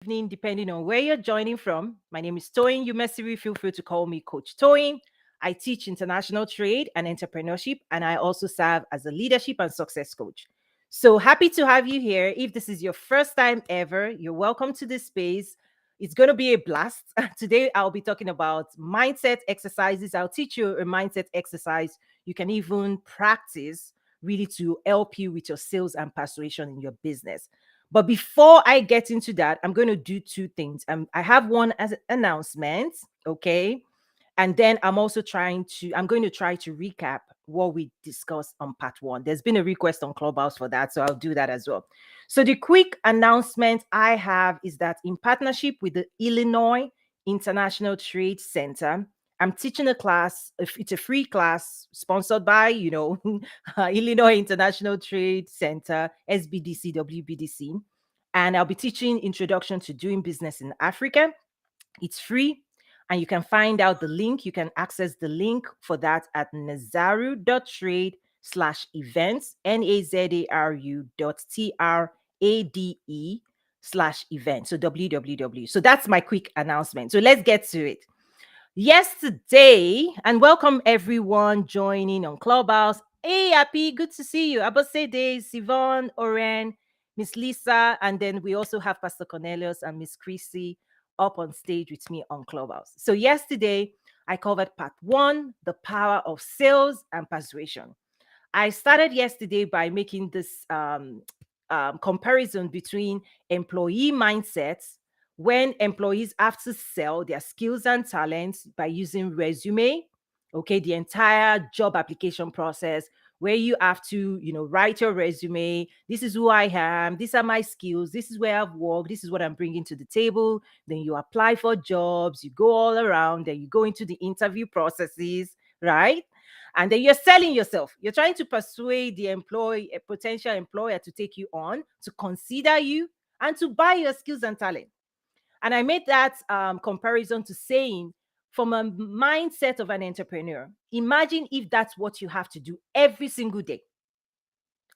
evening, depending on where you're joining from. My name is Toyin. You may feel free to call me Coach Toyin. I teach international trade and entrepreneurship, and I also serve as a leadership and success coach. So happy to have you here. If this is your first time ever, you're welcome to this space. It's going to be a blast. Today, I'll be talking about mindset exercises. I'll teach you a mindset exercise you can even practice really to help you with your sales and persuasion in your business. But before I get into that, I'm going to do two things. I have one as an announcement, okay? And then I'm going to try to recap what we discussed on part one. There's been a request on Clubhouse for that, so I'll do that as well. So the quick announcement I have is that in partnership with the Illinois International Trade Center, I'm teaching a class. It's a free class sponsored by, Illinois International Trade Center, SBDC, WBDC. And I'll be teaching Introduction to Doing Business in Africa. It's free. And you can find out the link. You can access the link for that at nazaru.trade/events, nazaru.trade/events. So www. So that's my quick announcement. So let's get to it. Yesterday, and welcome everyone joining on Clubhouse. Hey, Happy, good to see you. Abosede, Sivan, Oren, Miss Lisa, and then we also have Pastor Cornelius and Miss Chrissy up on stage with me on Clubhouse. So yesterday, I covered part one, the power of sales and persuasion. I started yesterday by making this comparison between employee mindsets when employees have to sell their skills and talents by using resume, okay, the entire job application process where you have to, write your resume. This is who I am. These are my skills. This is where I've worked. This is what I'm bringing to the table. Then you apply for jobs. You go all around. Then you go into the interview processes, right? And then you're selling yourself. You're trying to persuade the employee, a potential employer, to take you on, to consider you, and to buy your skills and talent. And I made that comparison to saying, from a mindset of an entrepreneur, imagine if that's what you have to do every single day.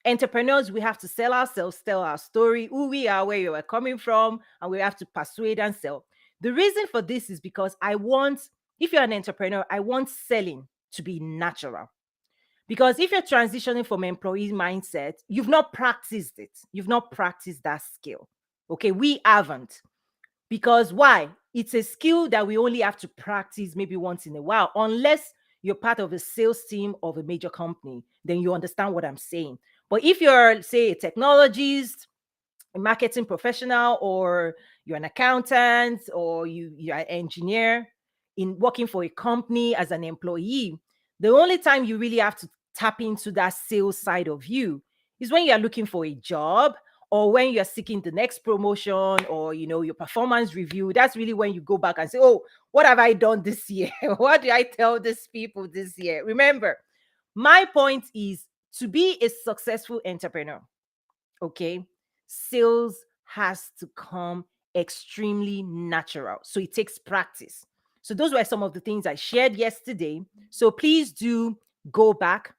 Entrepreneurs, we have to sell ourselves, tell our story, who we are, where you are coming from, and we have to persuade and sell. The reason for this is because if you're an entrepreneur, I want selling to be natural. Because if you're transitioning from employee mindset, you've not practiced it. You've not practiced that skill. Okay, we haven't. Because why? It's a skill that we only have to practice maybe once in a while, unless you're part of a sales team of a major company, then you understand what I'm saying. But if you're, say, a technologist, a marketing professional, or you're an accountant, or you're an engineer in working for a company as an employee, the only time you really have to tap into that sales side of you is when you're looking for a job, or when you're seeking the next promotion, or your performance review. That's really when you go back and say, oh, what have I done this year? What do I tell these people this year? Remember, my point is to be a successful entrepreneur, okay, sales has to come extremely natural. So it takes practice. So those were some of the things I shared yesterday. So please do go back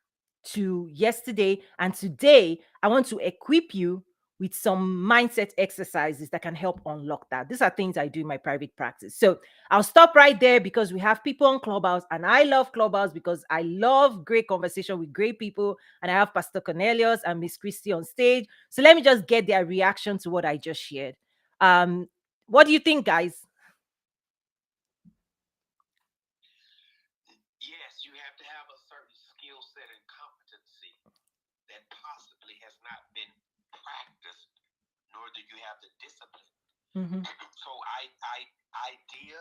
to yesterday. And today, I want to equip you with some mindset exercises that can help unlock that. These are things I do in my private practice. So I'll stop right there because we have people on Clubhouse, and I love Clubhouse because I love great conversation with great people. And I have Pastor Cornelius and Miss Christie on stage. So let me just get their reaction to what I just shared. What do you think, guys? Yes, you have to have a certain skill set and competency that possibly has not been practiced, nor do you have the discipline. Mm-hmm. So idea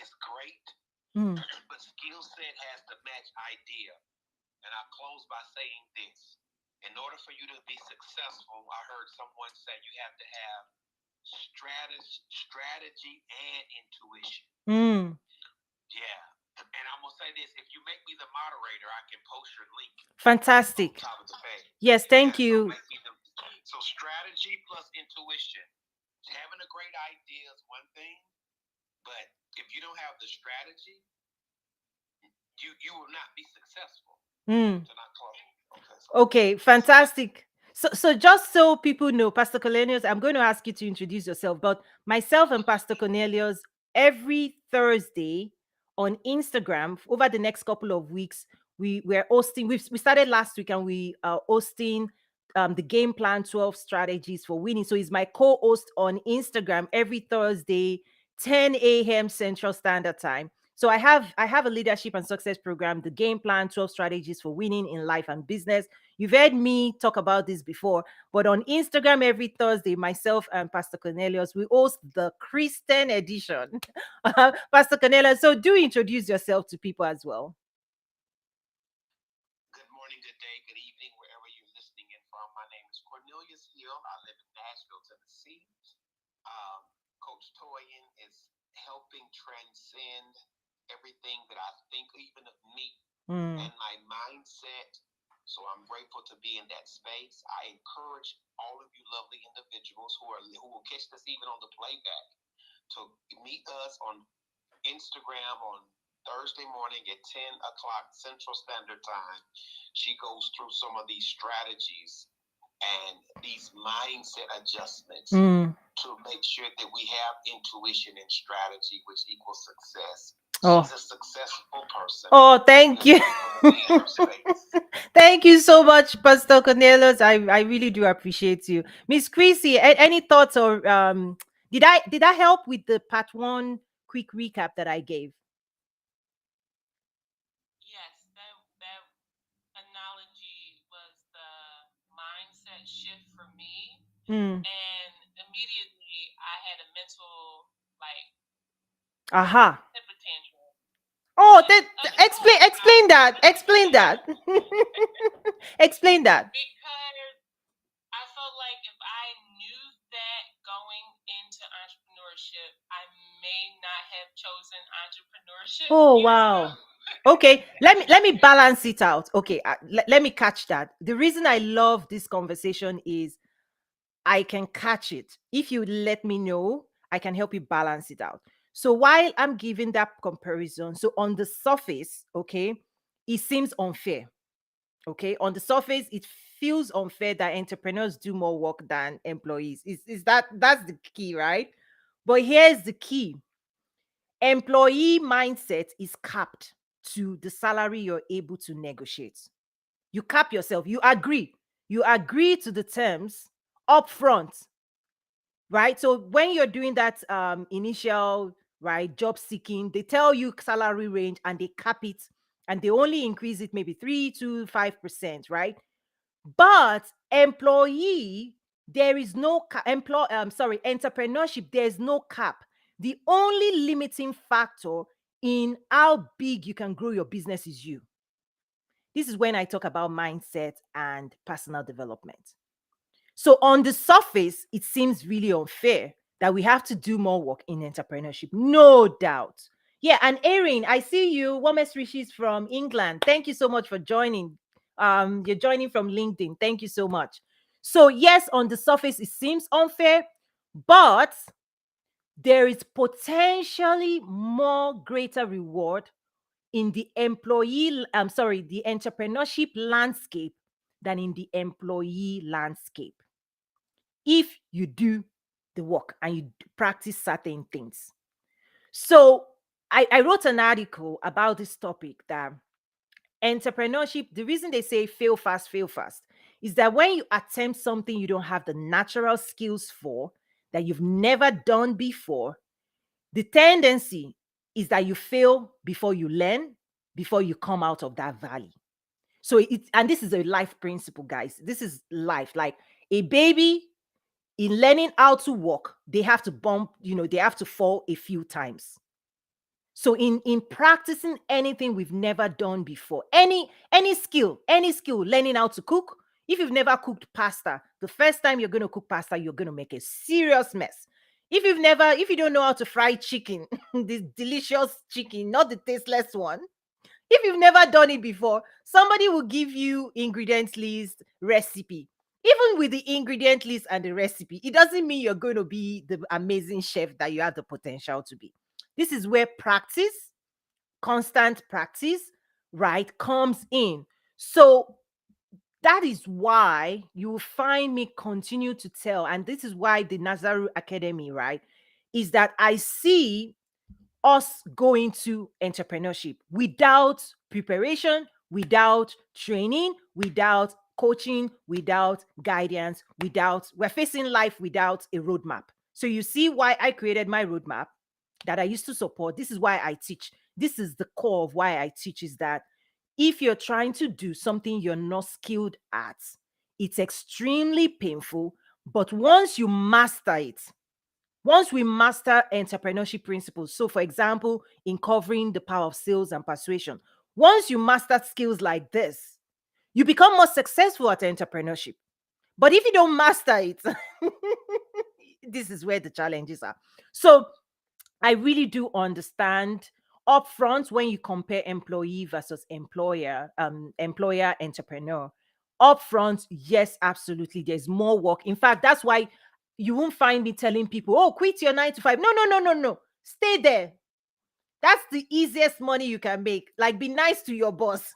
is great, Mm. but skill set has to match idea. And I'll close by saying this. In order for you to be successful, I heard someone say you have to have strategy and intuition. Mm. Yeah. And I'm going to say this. If you make me the moderator, I can post your link Fantastic. on top of the page. Yes, thank Yeah, you. so strategy plus intuition. Having a great idea is one thing, but if you don't have the strategy, you will not be successful. Mm. So not close. Okay, fantastic. So just so people know, Pastor Cornelius, I'm going to ask you to introduce yourself. But myself and Pastor Cornelius, every Thursday on Instagram, over the next couple of weeks, we're hosting. We started last week, and we are hosting the game plan 12 strategies for winning. So he's my co-host on Instagram every Thursday, 10 a.m. Central Standard Time. So I have a leadership and success program, the game plan 12 strategies for winning in life and business. You've heard me talk about this before, but on Instagram every Thursday, myself and Pastor Cornelius, we host the Christian edition. Pastor Cornelius, so do introduce yourself to people as well. Good morning, good day, good evening, wherever you're listening in from. My name is Cornelius Hill. I live in Nashville, Tennessee. Coach Toyin is helping transcend everything that I think, even of me Mm. and my mindset. So I'm grateful to be in that space. I encourage all of you lovely individuals who will catch this even on the playback to meet us on Instagram on Thursday morning at 10 o'clock Central Standard Time. She goes through some of these strategies and these mindset adjustments Mm. to make sure that we have intuition and strategy, which equals success. Oh. She's a successful person. Oh, thank you. Thank you so much, Pastor Cornelius. I really do appreciate you. Miss Chrissy, any thoughts, or did I help with the part one quick recap that I gave? Yes, that analogy was the mindset shift for me, Mm. and immediately I had a mental like Aha. temper tantrum. Oh, But explain that. Explain that. Explain that. because I felt like if I knew that going into entrepreneurship, I may not have chosen entrepreneurship Oh, years ago. wow. Okay, let me balance it out. Okay, let me catch that. The reason I love this conversation is I can catch it. If you let me know, I can help you balance it out. So while I'm giving that comparison, so on the surface, okay, it seems unfair. Okay, on the surface, it feels unfair that entrepreneurs do more work than employees. Is that's the key, right? But here's the key: employee mindset is capped to the salary you're able to negotiate. You cap yourself. You agree to the terms upfront, right? So when you're doing that initial, right, job seeking, they tell you salary range and they cap it, and they only increase it maybe 3 to 5%, right? But employee, there is no entrepreneurship, there's no cap. The only limiting factor in how big you can grow your business is you. This is when I talk about mindset and personal development. So on the surface, it seems really unfair that we have to do more work in entrepreneurship. No doubt. Yeah, and Erin, I see you. Warmest wishes from England. Thank you so much for joining. You're joining from LinkedIn. Thank you so much. So yes, on the surface, it seems unfair, but there is potentially more greater reward in the the entrepreneurship landscape than in the employee landscape if you do the work and you practice certain things. So I wrote an article about this topic that entrepreneurship, the reason they say fail fast, is that when you attempt something you don't have the natural skills for, that you've never done before, the tendency is that you fail before you learn, before you come out of that valley. So and this is a life principle, guys. This is life. Like a baby in learning how to walk, they have to bump, they have to fall a few times. So in practicing anything we've never done before, any skill, learning how to cook. If you've never cooked pasta, the first time you're going to cook pasta, you're going to make a serious mess. If you don't know how to fry chicken, this delicious chicken, not the tasteless one, if you've never done it before, somebody will give you ingredient list, recipe. Even with the ingredient list and the recipe, it doesn't mean you're going to be the amazing chef that you have the potential to be. This is where practice, constant practice, right, comes in. So that is why you will find me continue to tell, and this is why the Nazaru Academy, right, is that I see us go into entrepreneurship without preparation, without training, without coaching, without guidance, without, we're facing life without a roadmap. So you see why I created my roadmap that I used to support. This is why I teach. This is the core of why I teach, is that if you're trying to do something you're not skilled at, it's extremely painful. But once you master it, once we master entrepreneurship principles, so for example, in covering the power of sales and persuasion, once you master skills like this, you become more successful at entrepreneurship. But if you don't master it, this is where the challenges are. So I really do understand upfront when you compare employee versus employer, employer entrepreneur. Upfront, yes, absolutely. There's more work. In fact, that's why you won't find me telling people, "Oh, quit your 9 to 5." No, no, no, no, no. Stay there. That's the easiest money you can make. Like, be nice to your boss.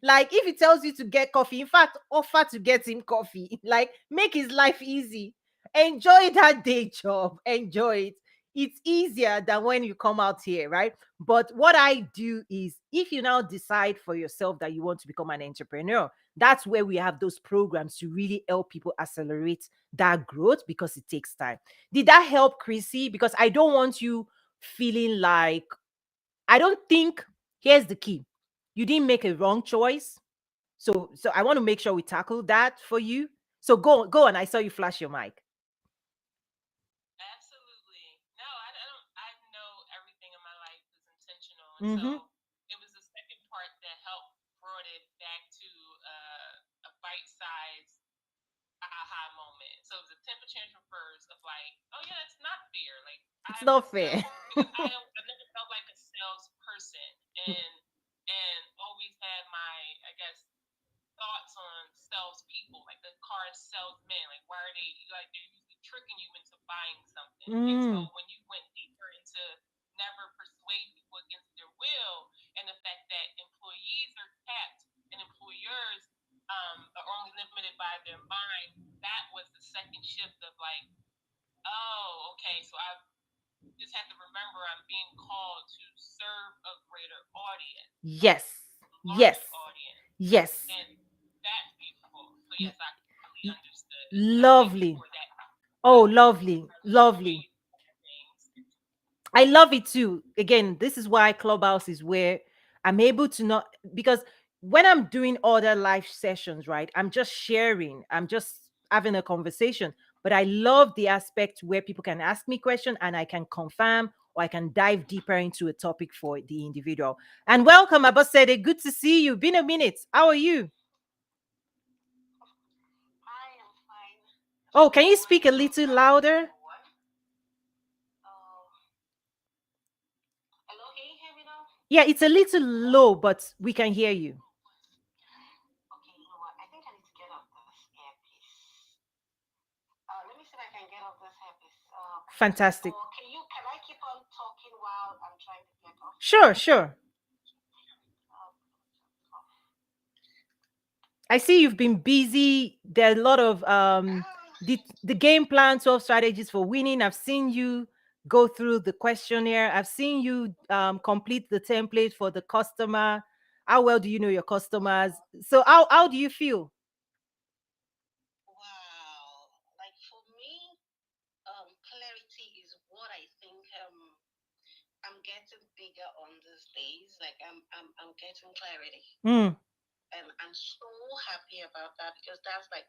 Like, if he tells you to get coffee, in fact, offer to get him coffee. Like, make his life easy. Enjoy that day job. Enjoy it. It's easier than when you come out here, right? But what I do is, if you now decide for yourself that you want to become an entrepreneur, that's where we have those programs to really help people accelerate that growth, because it takes time. Did that help, Chrissy? Because I don't want you feeling like, I don't think, here's the key. You didn't make a wrong choice. So I want to make sure we tackle that for you. So go on. I saw you flash your mic. Absolutely. No, I don't. I know everything in my life is intentional, and so Mm-hmm. it was the second part that helped brought it back to a bite-sized aha moment. So it was a temper tantrum first of like, oh yeah, that's not fair. Like It's I'm a not fair. sales because I never felt like a salesperson, and always had my, I guess, thoughts on salespeople, like the car salesman. Like, why are they like they're usually tricking you into buying something? And so Mm. when you went deeper into never persuade people against their will, and the fact that employees are capped and employers are only limited by their mind, that was the second shift of like, oh, okay, so I just have to remember I'm being called to serve a greater audience, Yes. Yes. larger audience, Yes. and that's beautiful. So yes, I completely understood, and I thank you Lovely. for that. Oh, Uh, lovely. Lovely. story things. I love it too. Again, this is why Clubhouse is where I'm able to not, because when I'm doing other live sessions, right, I'm just sharing, I'm just having a conversation. But I love the aspect where people can ask me questions and I can confirm, or I can dive deeper into a topic for the individual. And welcome, Abosede. Good to see you. Been a minute. How are you? I am fine. Oh, can you speak a little louder? Oh, hello, can you hear me now? Yeah, it's a little low, but we can hear you. Okay, you know what? I think I need to get off this earpiece. Let me see if I can get off this earpiece. Fantastic. Or can I keep on talking while I'm trying to get off? Sure, sure. Uh, I see you've been busy. There are a lot of the game plan, 12 strategies for winning. I've seen you go through the questionnaire. I've seen you complete the template for the customer. How well do you know your customers? So how do you feel? wow. Like for me, clarity is what I think I'm getting bigger on these days. Like I'm getting clarity. Mm, And I'm so happy about that because that's like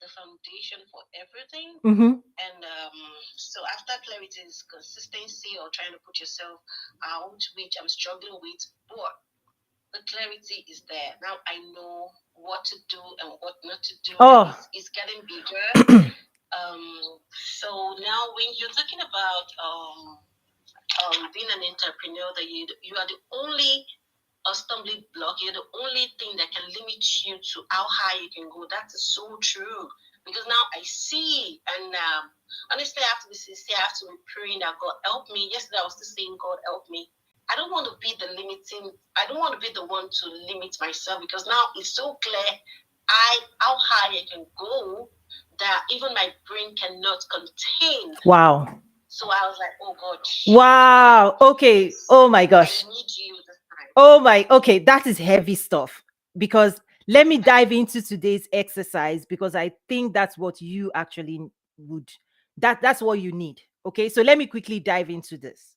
the foundation for everything. mm-hmm. And so after clarity is consistency or trying to put yourself out, which I'm struggling with, but the clarity is there. Now I know what to do and what not to do, and Oh, it's getting bigger. So now when you're talking about being an entrepreneur, that you are the only a stumbling block. You're the only thing that can limit you to how high you can go. That is so true. Because now I see, and honestly, I have to be sincere. I have to be praying that God help me. Yesterday, I was still saying, God help me. I don't want to be the limiting. I don't want to be the one to limit myself because now it's so clear how high I can go that even my brain cannot contain. Wow. So I was like, oh God, Wow. Okay. Oh my I gosh. need you this time. Oh my. Okay. That is heavy stuff. Because let me dive into today's exercise because I think that's what you actually would, that's what you need. Okay. So let me quickly dive into this.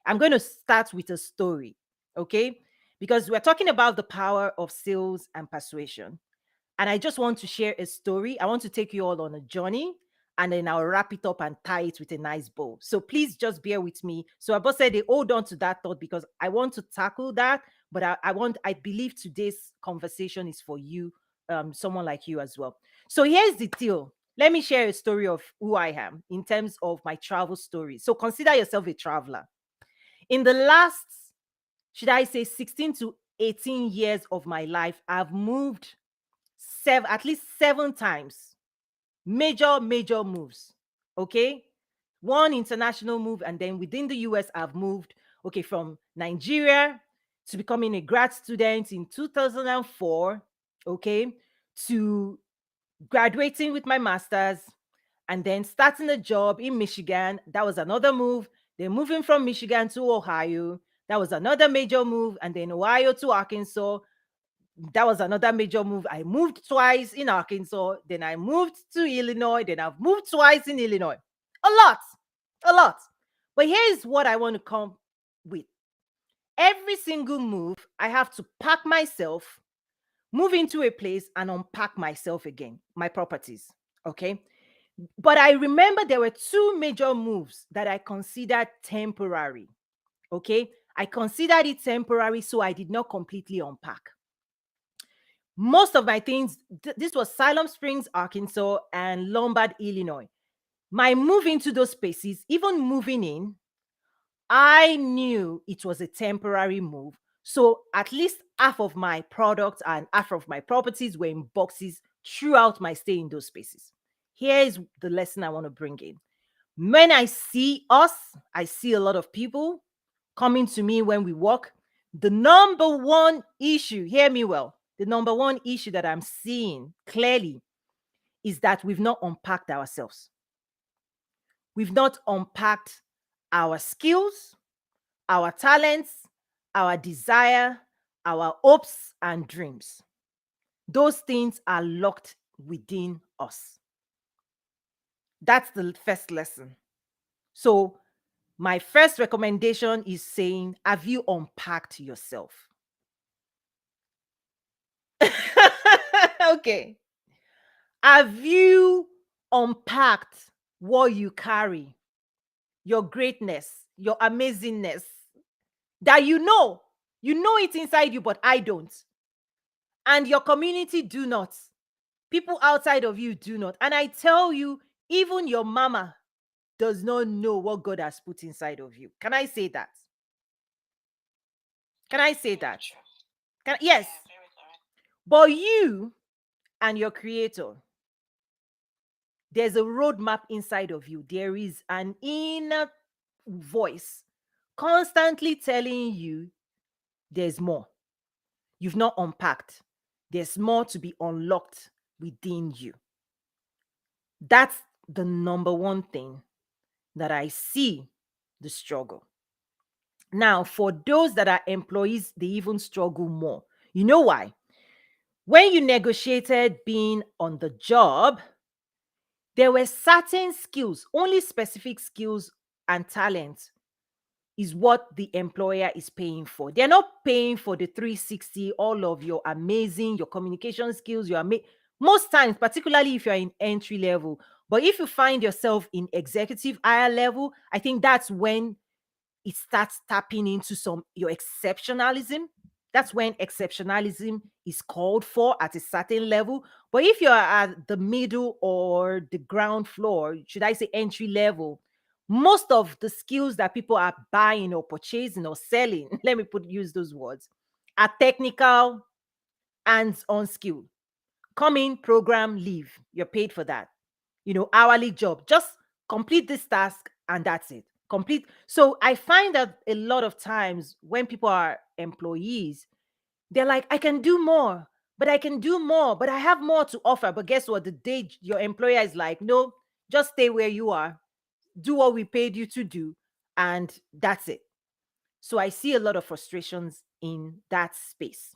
I'm going to start with a story. Okay. Because we're talking about the power of sales and persuasion. And I just want to share a story. I want to take you all on a journey and then I'll wrap it up and tie it with a nice bow. So please just bear with me. So I both said they hold on to that thought because I want to tackle that, but I believe today's conversation is for you, someone like you as well. So here's the deal. Let me share a story of who I am in terms of my travel story. So consider yourself a traveler. In the last, should I say, 16 to 18 years of my life, I've moved at least 7 times. Major moves. Okay. One international move, and then within the US, I've moved, okay, from Nigeria to becoming a grad student in 2004, okay, to graduating with my master's, and then starting a job in Michigan. That was another move. Then moving from Michigan to Ohio. That was another major move. And then Ohio to Arkansas. That was another major move. I moved twice in Arkansas, then I moved to Illinois, then I've moved twice in Illinois. A lot, a lot. But here's what I want to come with. Every single move, I have to pack myself, move into a place, and unpack myself again, my properties. Okay. But I remember there were two major moves that I considered temporary. Okay. I considered it temporary, so I did not completely unpack most of my things. This was Siloam Springs, Arkansas, and Lombard, Illinois. My move into those spaces, even moving in, I knew it was a temporary move. So at least half of my products and half of my properties were in boxes throughout my stay in those spaces. Here's the lesson I want to bring in. When I see us, I see a lot of people coming to me when we walk. The number one issue, hear me well, the number one issue that I'm seeing clearly is that we've not unpacked ourselves. We've not unpacked our skills, our talents, our desire, our hopes and dreams. Those things are locked within us. That's the first lesson. So, my first recommendation is saying, have you unpacked yourself? Okay. Have you unpacked what you carry, your greatness, your amazingness, that you know it inside you, but I don't. And your community do not. People outside of you do not. And I tell you, even your mama does not know what God has put inside of you. Can I say that? Can I say that? Yes. Yeah, very correct. But you and your creator, there's a roadmap inside of you. There is an inner voice constantly telling you there's more. You've not unpacked. There's more to be unlocked within you. That's the number one thing that I see the struggle. Now, for those that are employees, they even struggle more. You know why? When you negotiated being on the job, there were certain skills, only specific skills and talents is what the employer is paying for. They're not paying for the 360, all of your amazing, your communication skills, most times, particularly if you're in entry level. But if you find yourself in executive higher level, I think that's when it starts tapping into some your exceptionalism. That's when exceptionalism is called for at a certain level. But if you're at the middle or the ground floor, should I say entry level, most of the skills that people are buying or purchasing or selling, let me use those words, are technical hands-on skill. Come in, program, leave. You're paid for that. Hourly job. Just complete this task and that's it. Complete. So I find that a lot of times when people are employees, they're like, I can do more, but I can do more, but I have more to offer. But guess what? The day your employer is like, no, just stay where you are, do what we paid you to do, and that's it. So I see a lot of frustrations in that space.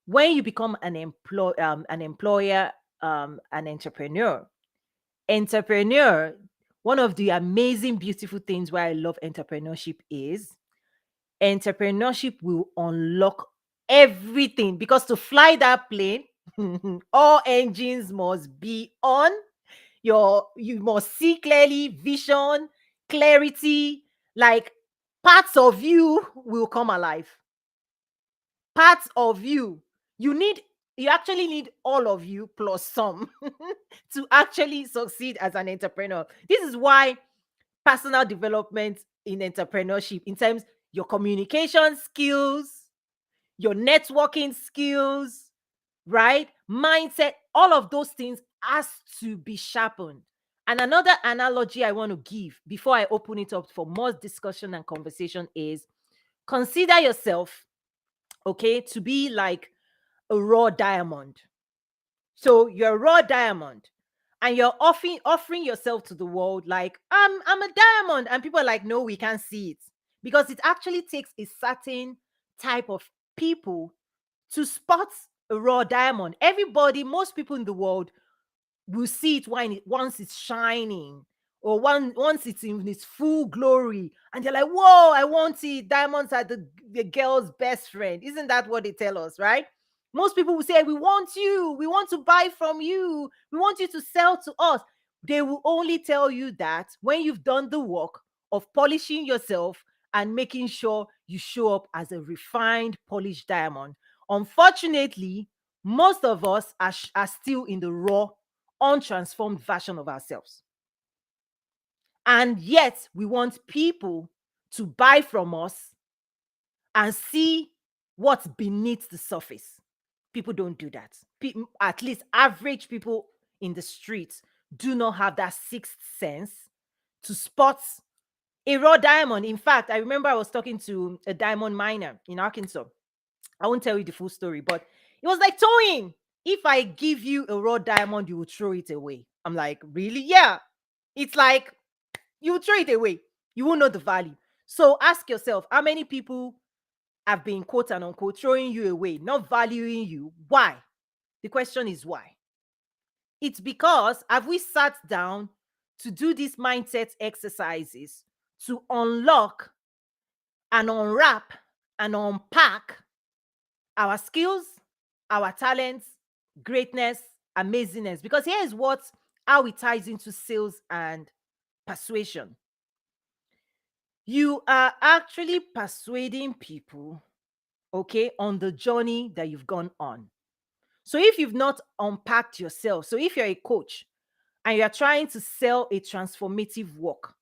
When you become an employer, an entrepreneur, one of the amazing, beautiful things why I love entrepreneurship is entrepreneurship will unlock everything, because to fly that plane, all engines must be on. You must see clearly, vision, clarity, like parts of you will come alive. Parts of you. You actually need all of you plus some to actually succeed as an entrepreneur. This is why personal development in entrepreneurship, in terms your communication skills, your networking skills, right? Mindset, all of those things has to be sharpened. And another analogy I want to give before I open it up for more discussion and conversation is, consider yourself, okay, to be like a raw diamond. So you're a raw diamond and you're offering yourself to the world like, I'm a diamond. And people are like, no, we can't see it. Because it actually takes a certain type of people to spot a raw diamond. Everybody, most people in the world will see it once it's shining, or once it's in its full glory, and they're like, whoa, I want it. Diamonds are the girl's best friend. Isn't that what they tell us, right? Most people will say, we want you, we want to buy from you, we want you to sell to us. They will only tell you that when you've done the work of polishing yourself and making sure you show up as a refined, polished diamond. Unfortunately, most of us are still in the raw, untransformed version of ourselves. And yet, we want people to buy from us and see what's beneath the surface. People don't do that. At least average people in the streets do not have that sixth sense to spot a raw diamond. In fact, I remember I was talking to a diamond miner in Arkansas. I won't tell you the full story, but it was like, Towing, if I give you a raw diamond, you will throw it away. I'm like, really? Yeah. It's like, you will throw it away. You won't know the value. So ask yourself, how many people have been, quote and unquote, throwing you away, not valuing you? Why? The question is why. It's because, have we sat down to do these mindset exercises to unlock and unwrap and unpack our skills, our talents, greatness, amazingness? Because here is how it ties into sales and persuasion. You are actually persuading people, okay, on the journey that you've gone on. So if you've not unpacked yourself, so if you're a coach and you're trying to sell a transformative work,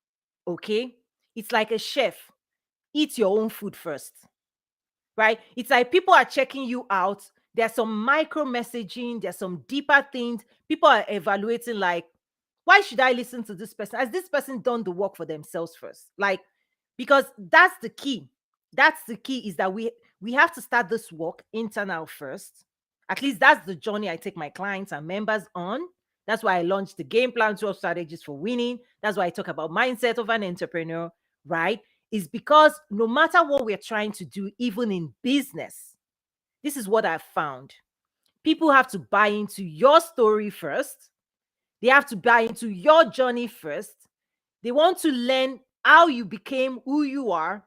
okay, it's like a chef. Eat your own food first, right? It's like people are checking you out. There's some micro messaging, there's some deeper things. People are evaluating, like, why should I listen to this person? Has this person done the work for themselves first? Like, because that's the key. That's the key, is that we have to start this work internal first. At least that's the journey I take my clients and members on. That's why I launched the game plan, 12 strategies for winning. That's why I talk about mindset of an entrepreneur, right? Is because no matter what we're trying to do, even in business, this is what I've found. People have to buy into your story first. They have to buy into your journey first. They want to learn how you became who you are.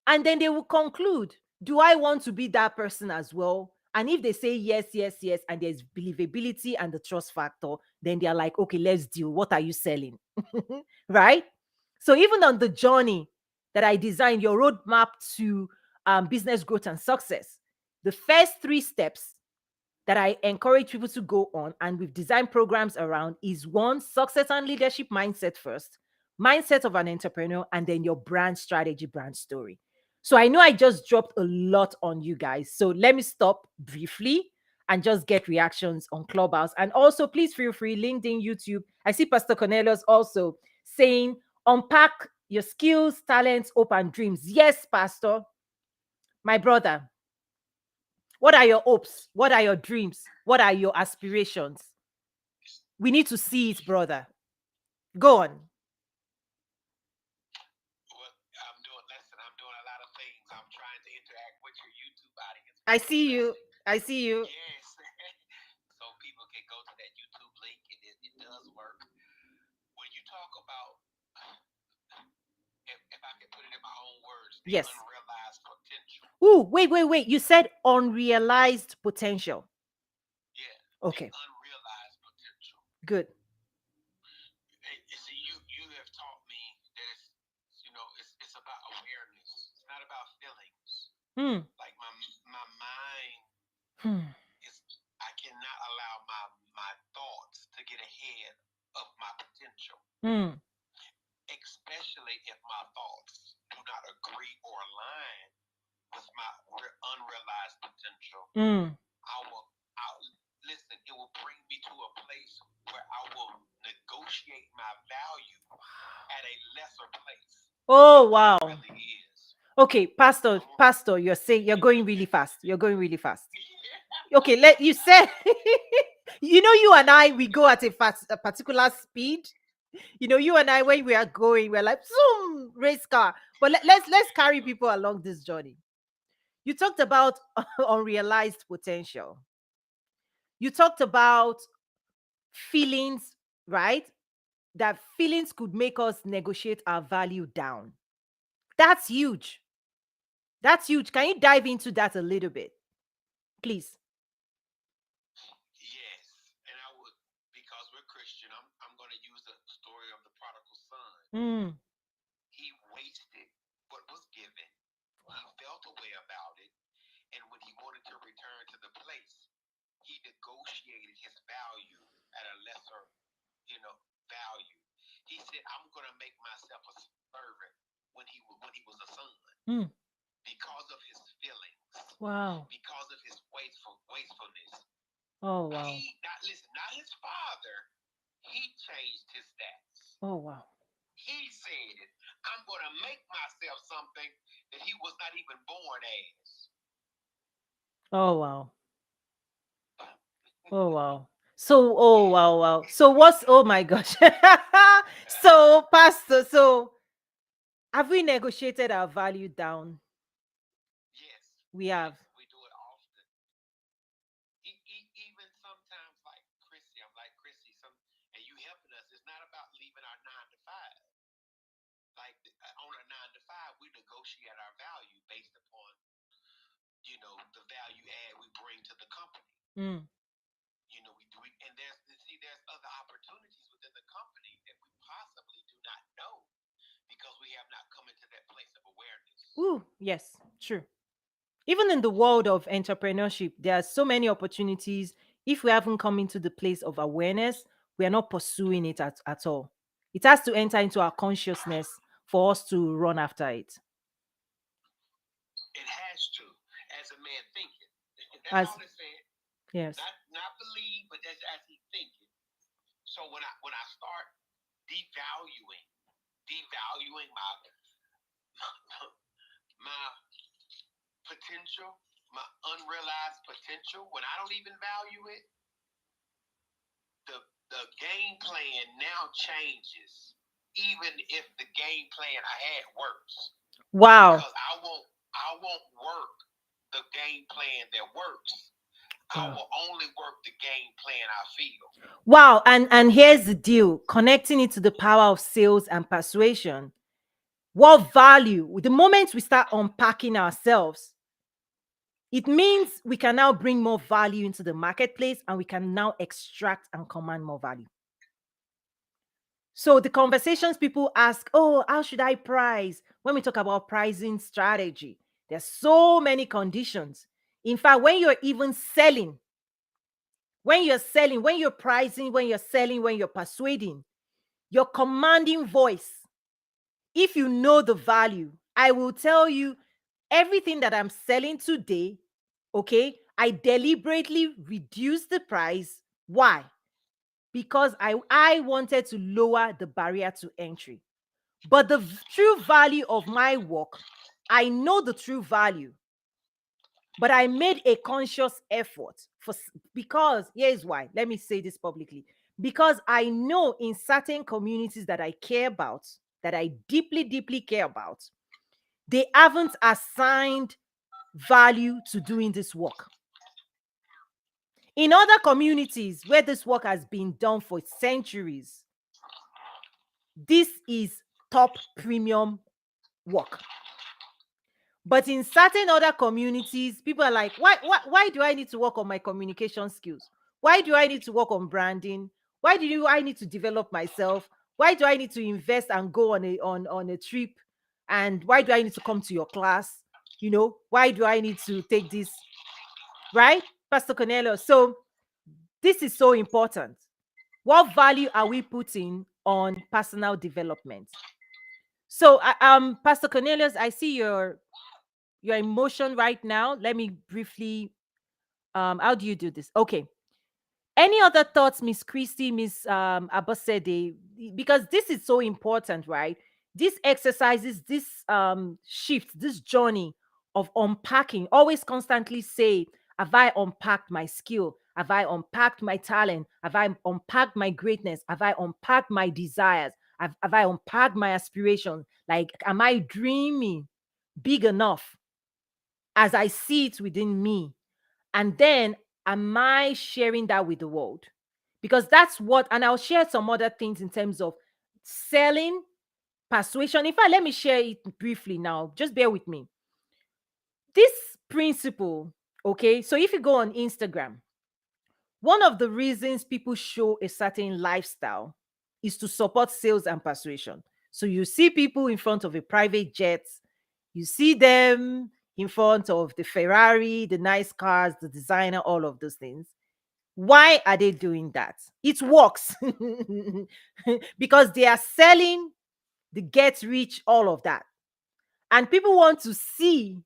And then they will conclude, do I want to be that person as well? And if they say yes, yes, yes, and there's believability and the trust factor, then they're like, okay, let's deal. What are you selling? Right? So even on the journey that I designed, your roadmap to business growth and success, the first 3 steps that I encourage people to go on, and we've designed programs around, is one, success and leadership mindset first, mindset of an entrepreneur, and then your brand strategy, brand story. So I know I just dropped a lot on you guys. So let me stop briefly and just get reactions on Clubhouse. And also, please feel free, LinkedIn, YouTube. I see Pastor Cornelius also saying, unpack your skills, talents, hope, and dreams. Yes, Pastor, my brother. What are your hopes? What are your dreams? What are your aspirations? We need to see it, brother. Go on. Well, I'm doing a lot of things. I'm trying to interact with your YouTube audience. I see you. I see you. Yes. So people can go to that YouTube link, and it does work. When you talk about, if I can put it in my own words, the Yes. unrealized potential. Ooh, wait. You said unrealized potential. Yeah. Okay, The unrealized potential. good. You see, you have taught me that it's about awareness. It's not about feelings. Hmm. Like my mind Hmm. is, I cannot allow my thoughts to get ahead of my potential, Hmm. especially if my thoughts do not agree or align with my unrealized potential. Hmm. I'll listen. It will bring me to a place where I will negotiate my value at a lesser place. Oh, than what wow. it really is. Okay, Pastor, you're saying you're going really fast. You're going really fast. Okay, let you said you and I we go at a particular speed. You and I when we are going, we're like zoom race car. But let's carry people along this journey. You talked about unrealized potential. You talked about feelings, right? That feelings could make us negotiate our value down. That's huge. That's huge. Can you dive into that a little bit, please? Yes, and I would, because we're Christian. I'm going to use the story of the prodigal son. Mm. He wasted what was given. He felt a way about it, and when he wanted to return to the place, he negotiated his value at a lesser, value. He said, "I'm going to make myself a servant when he was a son." Mm. Because of his feelings, Wow. because of his wastefulness. Oh, wow. Not his father. He changed his stats. Oh, wow. He said, "I'm going to make myself something that he was not even born as." Oh, wow. Oh, wow. So, oh, wow. So, oh my gosh. So, Pastor, have we negotiated our value down? Yes, We have. we do it often. Even sometimes, like Chrissy, I'm like Chrissy, and you helping us. It's not about leaving our 9 to 5. Like on a 9 to 5, we negotiate our value based upon the value add we bring to the company. Mm. We do it, and there's other opportunities within the company that we possibly do not know because we have not come into that place of awareness. Ooh, yes, true. Even in the world of entrepreneurship, there are so many opportunities. If we haven't come into the place of awareness, we are not pursuing it at all. It has to enter into our consciousness for us to run after it. It has to, as a man thinking. That's As all it said. yes. Not believe, but that's as he thinking. So when I start devaluing my potential, my unrealized potential, when I don't even value it, the game plan now changes. Even if the game plan I had works. Wow. Because I won't work the game plan that works. I will only work the game plan I feel. Wow. And here's the deal, connecting it to the power of sales and persuasion. What value? The moment we start unpacking ourselves, it means we can now bring more value into the marketplace and we can now extract and command more value. So the conversations people ask, oh, how should I price? When we talk about pricing strategy, there's so many conditions. In fact, when you're even selling, when you're pricing, when you're selling, when you're persuading, your commanding voice, if you know the value, I will tell you everything that I'm selling today, okay, I deliberately reduce the price. Why? Because I wanted to lower the barrier to entry. But the true value of my work, I know the true value. But I made a conscious effort because here's why. Let me say this publicly. Because I know in certain communities that I care about, that I deeply, deeply care about, they haven't assigned value to doing this work. In other communities where this work has been done for centuries, this is top premium work. But in certain other communities, people are like, why do I need to work on my communication skills? Why do I need to work on branding? Why do I need to develop myself? Why do I need to invest and go on a trip? And why do I need to come to your class? Why do I need to take this? Right, Pastor Cornelio? So this is so important. What value are we putting on personal development? So, Pastor Cornelius, I see your emotion right now. Let me briefly, how do you do this? Okay. Any other thoughts, Miss Christy, Miss Abosede? Because this is so important, right? This exercises, this shift, this journey of unpacking. Always constantly say, have I unpacked my skill? Have I unpacked my talent? Have I unpacked my greatness? Have I unpacked my desires? Have I unpacked my aspirations? Like, am I dreaming big enough as I see it within me? And then am I sharing that with the world? Because that's what, and I'll share some other things in terms of selling, persuasion. In fact, let me share it briefly now. Just bear with me. This principle, okay? So if you go on Instagram, one of the reasons people show a certain lifestyle is to support sales and persuasion. So you see people in front of a private jet, you see them in front of the Ferrari, the nice cars, the designer, all of those things. Why are they doing that? It works because they are selling the get rich, all of that. And people want to see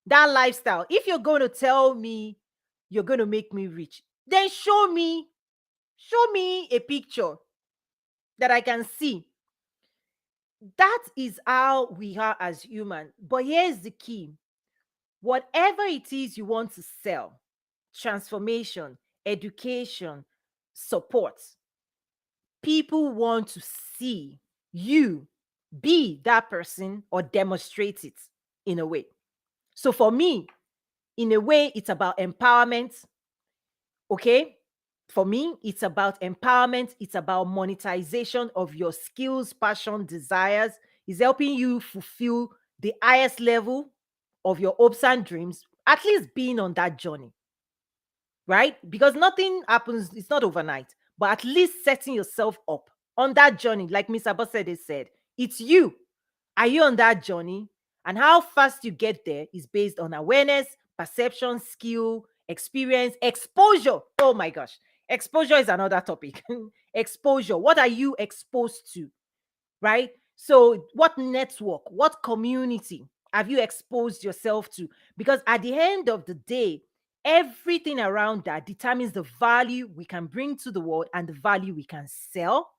that lifestyle. If you're going to tell me you're going to make me rich, then show me a picture that I can see. That is how we are as humans. But here's the key. Whatever it is you want to sell, transformation, education, support, people want to see you be that person or demonstrate it in a way. So for me, in a way, it's about empowerment. Okay. For me, it's about empowerment. It's about monetization of your skills, passion, desires. It's helping you fulfill the highest level of your hopes and dreams, at least being on that journey, right? Because nothing happens, it's not overnight, but at least setting yourself up on that journey, like Miss Abosede said, it's you. Are you on that journey? And how fast you get there is based on awareness, perception, skill, experience, exposure. Oh my gosh. Exposure is another topic. Exposure. What are you exposed to? Right? So, what network, what community have you exposed yourself to? Because at the end of the day, everything around that determines the value we can bring to the world and the value we can sell.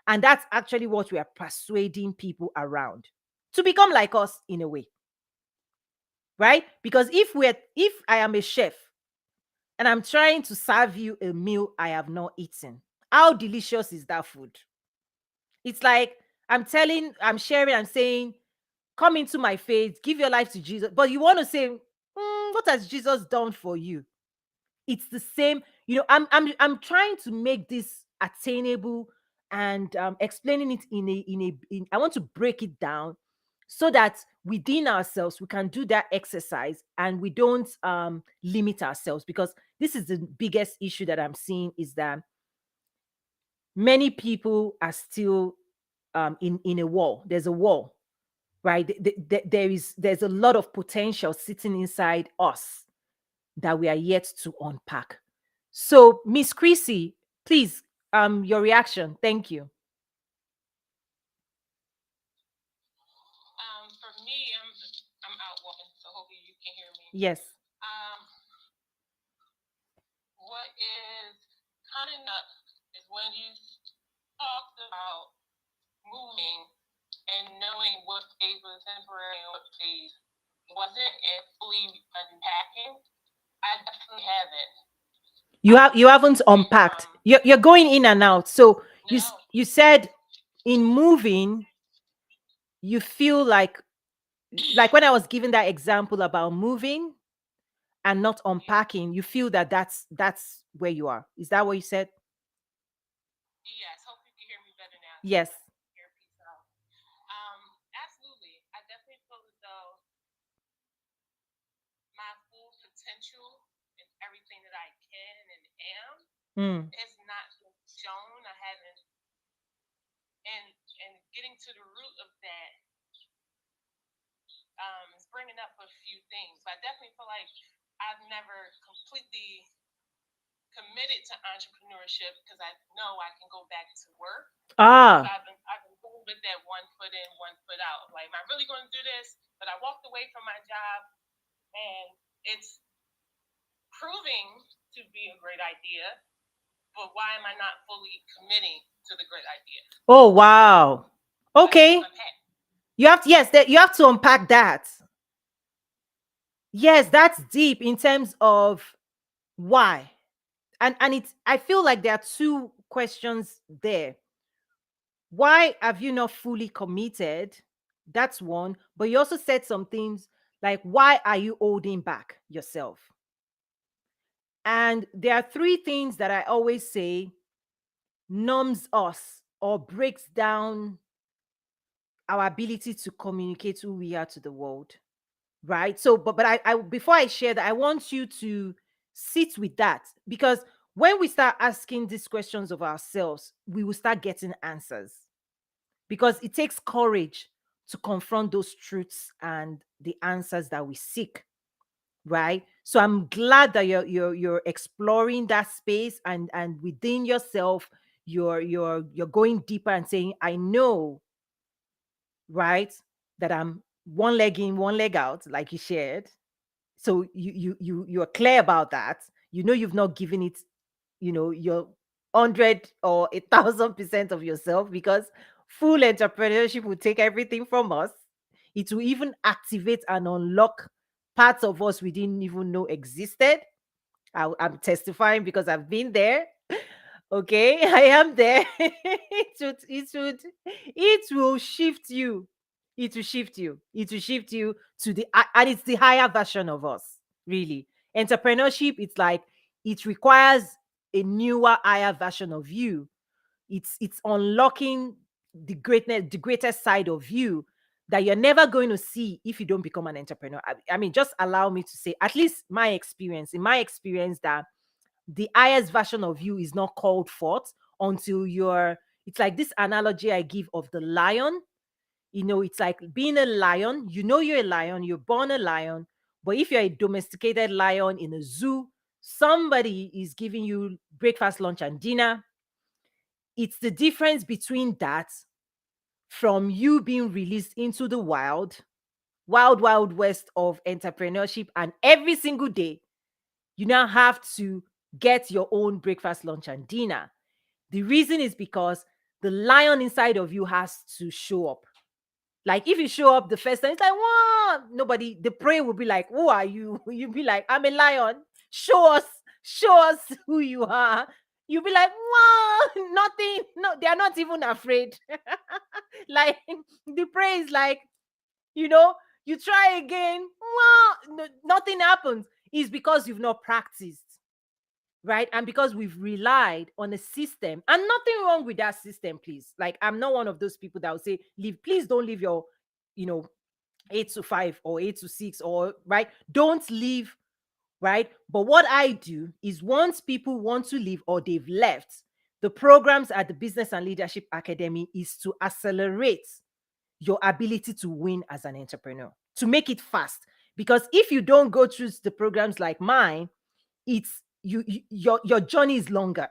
And that's actually what we are persuading people around to become like us in a way. Right? Because if I am a chef and I'm trying to serve you a meal I have not eaten, how delicious is that food? It's like I'm sharing, I'm saying, come into my faith, give your life to Jesus. But you want to say, what has Jesus done for you? It's the same. I'm trying to make this attainable and explaining it in I want to break it down so that within ourselves we can do that exercise and we don't limit ourselves, because this is the biggest issue that I'm seeing, is that many people are still in a wall. There's a wall, right? There's a lot of potential sitting inside us that we are yet to unpack. So, Miss Chrissy, please, your reaction. Thank you. For me, I'm out walking, so hopefully you can hear me. Yes. What is kind of nuts is when you talked about moving and knowing what phase was temporary and what phase wasn't and fully unpacking. I definitely haven't. You haven't unpacked. You're going in and out. So No. you said in moving you feel like when I was giving that example about moving and not unpacking, you feel that that's where you are. Is that what you said? Yes. Hope you can hear me better now. Yes. Earpiece out. Absolutely. I definitely feel as though my full potential and everything that I can and am Mm. has not been shown. I haven't, and getting to the root of that is bringing up a few things. But I definitely feel like I've never completely committed to entrepreneurship because I know I can go back to work. So Ah. I've been going with that one foot in, one foot out. Like, am I really going to do this? But I walked away from my job, and it's proving to be a great idea. But why am I not fully committing to the great idea? Oh wow. So I have to Okay. unpack. You have to, yes, that you have to unpack that. Yes, that's deep in terms of why. And it's, I feel like there are two questions there. Why have you not fully committed? That's one. But you also said some things like, why are you holding back yourself? And there are three things that I always say numbs us or breaks down our ability to communicate who we are to the world. Right. So, but I before I share that, I want you to sit with that, because when we start asking these questions of ourselves, we will start getting answers, because it takes courage to confront those truths and the answers that we seek. Right. So I'm glad that you're exploring that space, and within yourself you're going deeper and saying, I know, right, that I'm one leg in, one leg out, like you shared. So you're clear about that. You know you've not given it, your 100 or 1,000% of yourself, because full entrepreneurship will take everything from us. It will even activate and unlock parts of us we didn't even know existed. I'm testifying because I've been there. Okay, I am there. It will shift you. It will shift you. It will shift you to and it's the higher version of us, really. Entrepreneurship, it's like it requires a newer, higher version of you. It's unlocking the greatest side of you that you're never going to see if you don't become an entrepreneur. I mean, just allow me to say, at least in my experience, that the highest version of you is not called forth until you're, it's like this analogy I give of the lion. It's like being a lion. You're a lion, you're born a lion. But if you're a domesticated lion in a zoo, somebody is giving you breakfast, lunch, and dinner. It's the difference between that from you being released into the wild west of entrepreneurship, and every single day you now have to get your own breakfast, lunch, and dinner. The reason is because the lion inside of you has to show up. Like, if you show up the first time, it's like, wow, nobody, the prey will be like, who are you? You'll be like, I'm a lion. Show us who you are. You'll be like, wow, nothing. No, they are not even afraid. Like, the prey is like, you know, you try again. Wow, no, nothing happens. It's because you've not practiced, right? And because we've relied on a system, and nothing wrong with that system, please. Like, I'm not one of those people that will say, leave, please don't leave your, you know, 8 to 5 or 8 to 6, or right. Don't leave, right? But what I do is, once people want to leave or they've left, the programs at the Business and Leadership Academy is to accelerate your ability to win as an entrepreneur, to make it fast. Because if you don't go through the programs like mine, it's your journey is longer.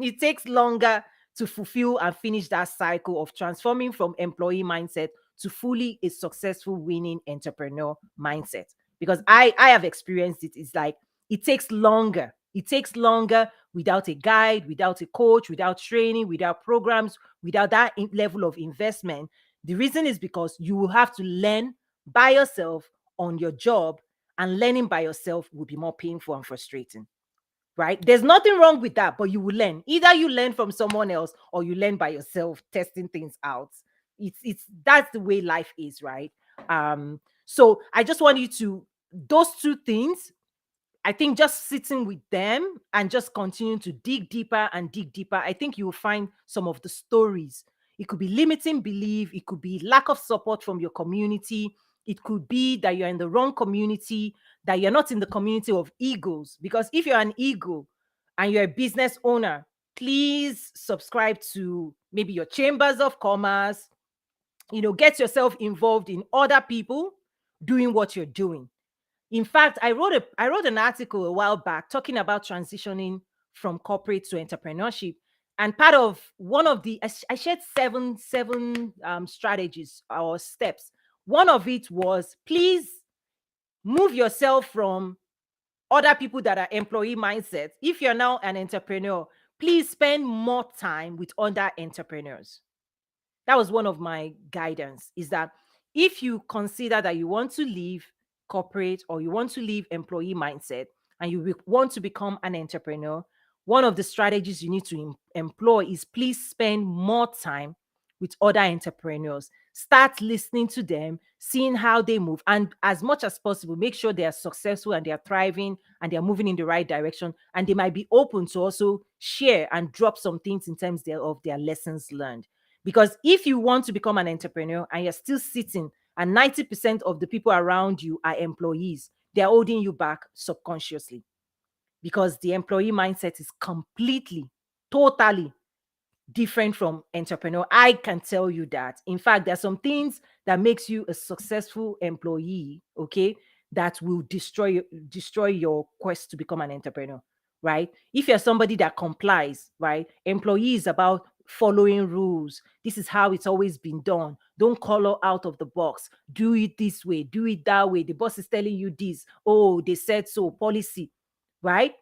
It takes longer to fulfill and finish that cycle of transforming from employee mindset to fully a successful winning entrepreneur mindset. Because I have experienced it. It's like it takes longer. It takes longer without a guide, without a coach, without training, without programs, without that level of investment. The reason is because you will have to learn by yourself on your job, and learning by yourself will be more painful and frustrating, right? There's nothing wrong with that, but you will learn. Either you learn from someone else or you learn by yourself, testing things out. It's that's the way life is, right? So I just want you to, those two things, I think just sitting with them and just continuing to dig deeper and dig deeper, I think you will find some of the stories. It could be limiting belief, it could be lack of support from your community, it could be that you're in the wrong community, that you're not in the community of egos. Because if you're an ego and you're a business owner, please subscribe to maybe your chambers of commerce, get yourself involved in other people doing what you're doing. In fact, I wrote an article a while back talking about transitioning from corporate to entrepreneurship. And part of one of the I shared seven strategies or steps. One of it was, please move yourself from other people that are employee mindset. If you're now an entrepreneur, please spend more time with other entrepreneurs. That was one of my guidance, is that if you consider that you want to leave corporate or you want to leave employee mindset and you want to become an entrepreneur, one of the strategies you need to employ is, please spend more time with other entrepreneurs. Start listening to them, seeing how they move, and as much as possible, make sure they are successful and they are thriving and they are moving in the right direction. And they might be open to also share and drop some things in terms of their lessons learned. Because if you want to become an entrepreneur and you're still sitting and 90% of the people around you are employees, they're holding you back subconsciously, because the employee mindset is completely, totally different from entrepreneur. I can tell you that. In fact, there are some things that makes you a successful employee, okay, that will destroy your quest to become an entrepreneur, right? If you're somebody that complies, right? Employee is about following rules. This is how it's always been done. Don't color out of the box. Do it this way, do it that way. The boss is telling you this. Oh, they said so, policy, right?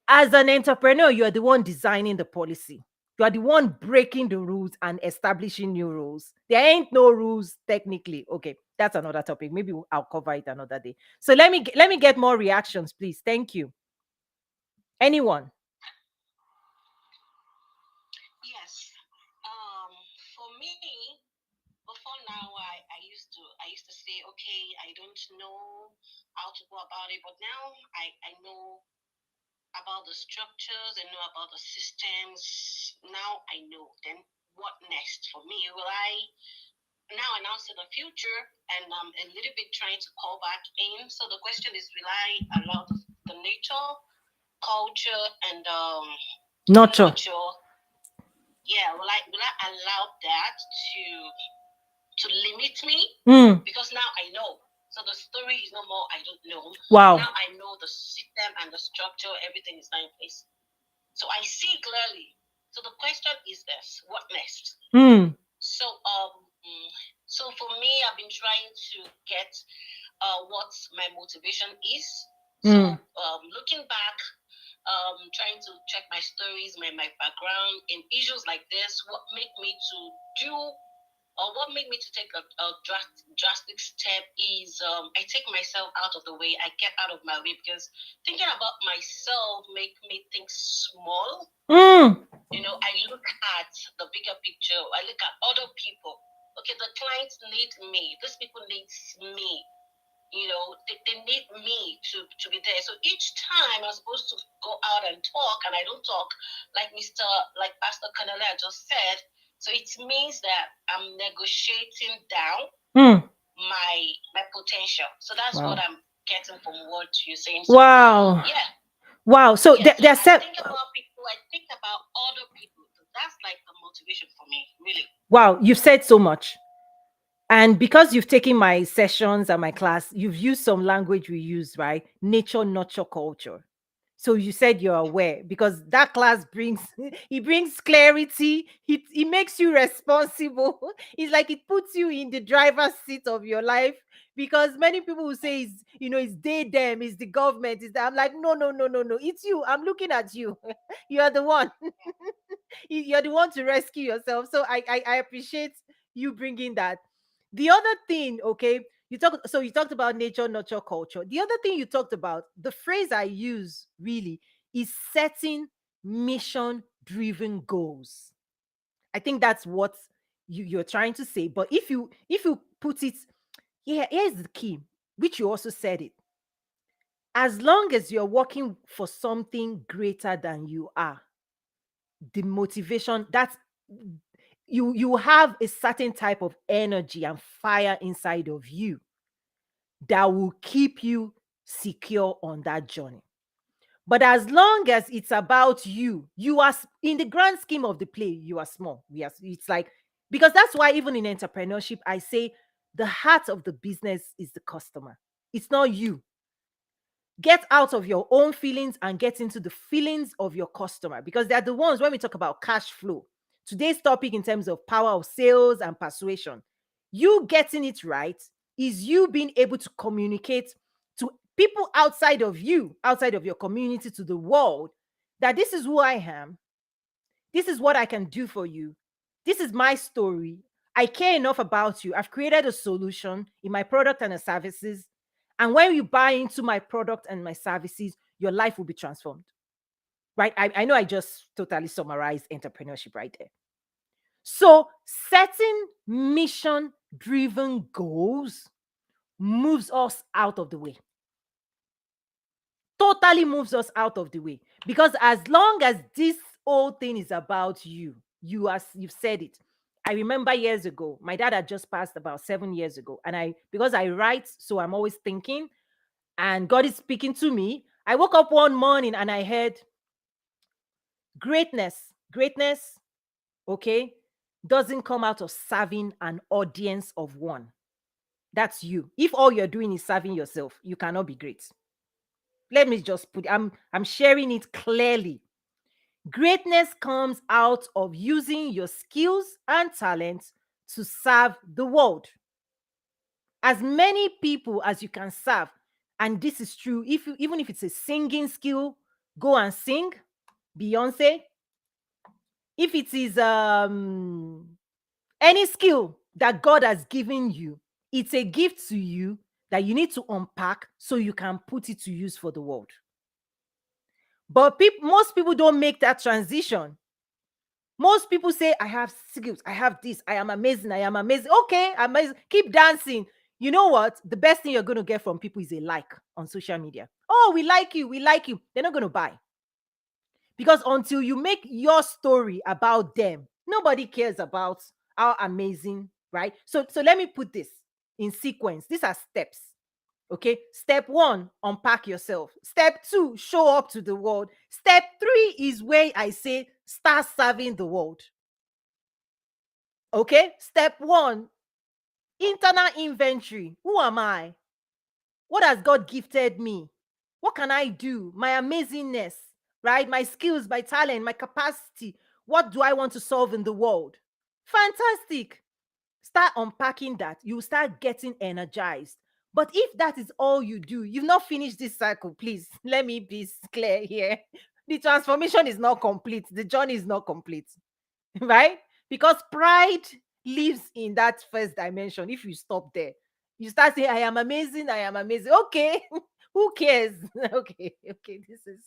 As an entrepreneur, you are the one designing the policy. You are the one breaking the rules and establishing new rules. There ain't no rules technically. Okay, that's another topic. Maybe I'll cover it another day. So let me get more reactions, please. Thank you. Anyone? Yes. For me, before now, I used to say, okay, I don't know how to go about it, but now I know about the structures, I know about the systems. Now I know. Then what next for me? Will I now announce in the future? And I'm a little bit trying to call back in. So the question is, will I allow the nature, culture, and Nurture. nurture? Yeah, will I allow that to limit me? Mm. Because now I know. So the story is no more I don't know. Wow. Now I know the system and the structure, everything is now in place. So I see clearly. So the question is this: what next? Mm. So so for me, I've been trying to get what my motivation is. So looking back, trying to check my stories, my background in issues like this, what made me to do, or what made me to take a drastic step is I take myself out of the way. I get out of my way, because thinking about myself make me think small. I look at the bigger picture. I look at other people. Okay, the clients need me. These people need me. They need me to be there. So each time I'm supposed to go out and talk, and I don't talk, like Pastor Canela just said. So it means that I'm negotiating down my potential. So that's what I'm getting from what you're saying. So, Wow. yeah. Wow. So Yeah, so there's I think about people, I think about other people. That's like the motivation for me, really. wow, you've said so much. And because you've taken my sessions and my class, you've used some language we use, right? Nature, nurture, culture. So you said you're aware, because that class brings it brings clarity. It makes you responsible. It's like it puts you in the driver's seat of your life. Because many people will say it's they, them, it's the government, is that. I'm like, no, no, no, no, no. It's you. I'm looking at you. You are the one. You're the one to rescue yourself. So I appreciate you bringing that. The other thing, okay, You talked about nature, nurture, culture. The other thing you talked about, the phrase I use really is setting mission driven goals. I think that's what you're trying to say. But if you put it here, here's the key, which you also said it. As long as you're working for something greater than you are, the motivation that's you have a certain type of energy and fire inside of you that will keep you secure on that journey. But as long as it's about you, in the grand scheme of the play, you are small. It's like, because that's why even in entrepreneurship, I say the heart of the business is the customer. It's not you. Get out of your own feelings and get into the feelings of your customer, because they're the ones, when we talk about cash flow, today's topic in terms of power of sales and persuasion, you getting it right is you being able to communicate to people outside of your community, to the world, that this is who I am, this is what I can do for you, this is my story, I care enough about you, I've created a solution in my product and the services, and when you buy into my product and my services, your life will be transformed. Right? I know I just totally summarized entrepreneurship right there. So, setting mission driven goals moves us out of the way. Totally moves us out of the way. Because as long as this whole thing is about you, you've said it. I remember years ago, my dad had just passed about 7 years ago. And because I write, so I'm always thinking, and God is speaking to me. I woke up one morning and I heard greatness, okay, doesn't come out of serving an audience of one. That's you. If all you're doing is serving yourself, you cannot be great. Let me just I'm sharing it clearly. Greatness comes out of using your skills and talents to serve the world. As many people as you can serve, and this is true, even if it's a singing skill, go and sing Beyonce. If it is any skill that God has given you, it's a gift to you that you need to unpack so you can put it to use for the world. But most people don't make that transition. Most people say, I have skills, I have this, I am amazing, I am amazing. Okay, amazing. Keep dancing. You know what? The best thing you're going to get from people is a like on social media. Oh, we like you, we like you. They're not going to buy. Because until you make your story about them, nobody cares about how amazing, right? So let me put this in sequence. These are steps. Okay. Step 1, unpack yourself. Step 2, show up to the world. Step 3 is where I say start serving the world. Okay. Step 1, internal inventory. Who am I? What has God gifted me? What can I do? My amazingness, right? My skills, my talent, my capacity. What do I want to solve in the world? Fantastic. Start unpacking that. You start getting energized. But if that is all you do, you've not finished this cycle, please. Let me be clear here. The transformation is not complete. The journey is not complete, right? Because pride lives in that first dimension. If you stop there, you start saying, I am amazing, I am amazing. Okay, who cares? Okay, this is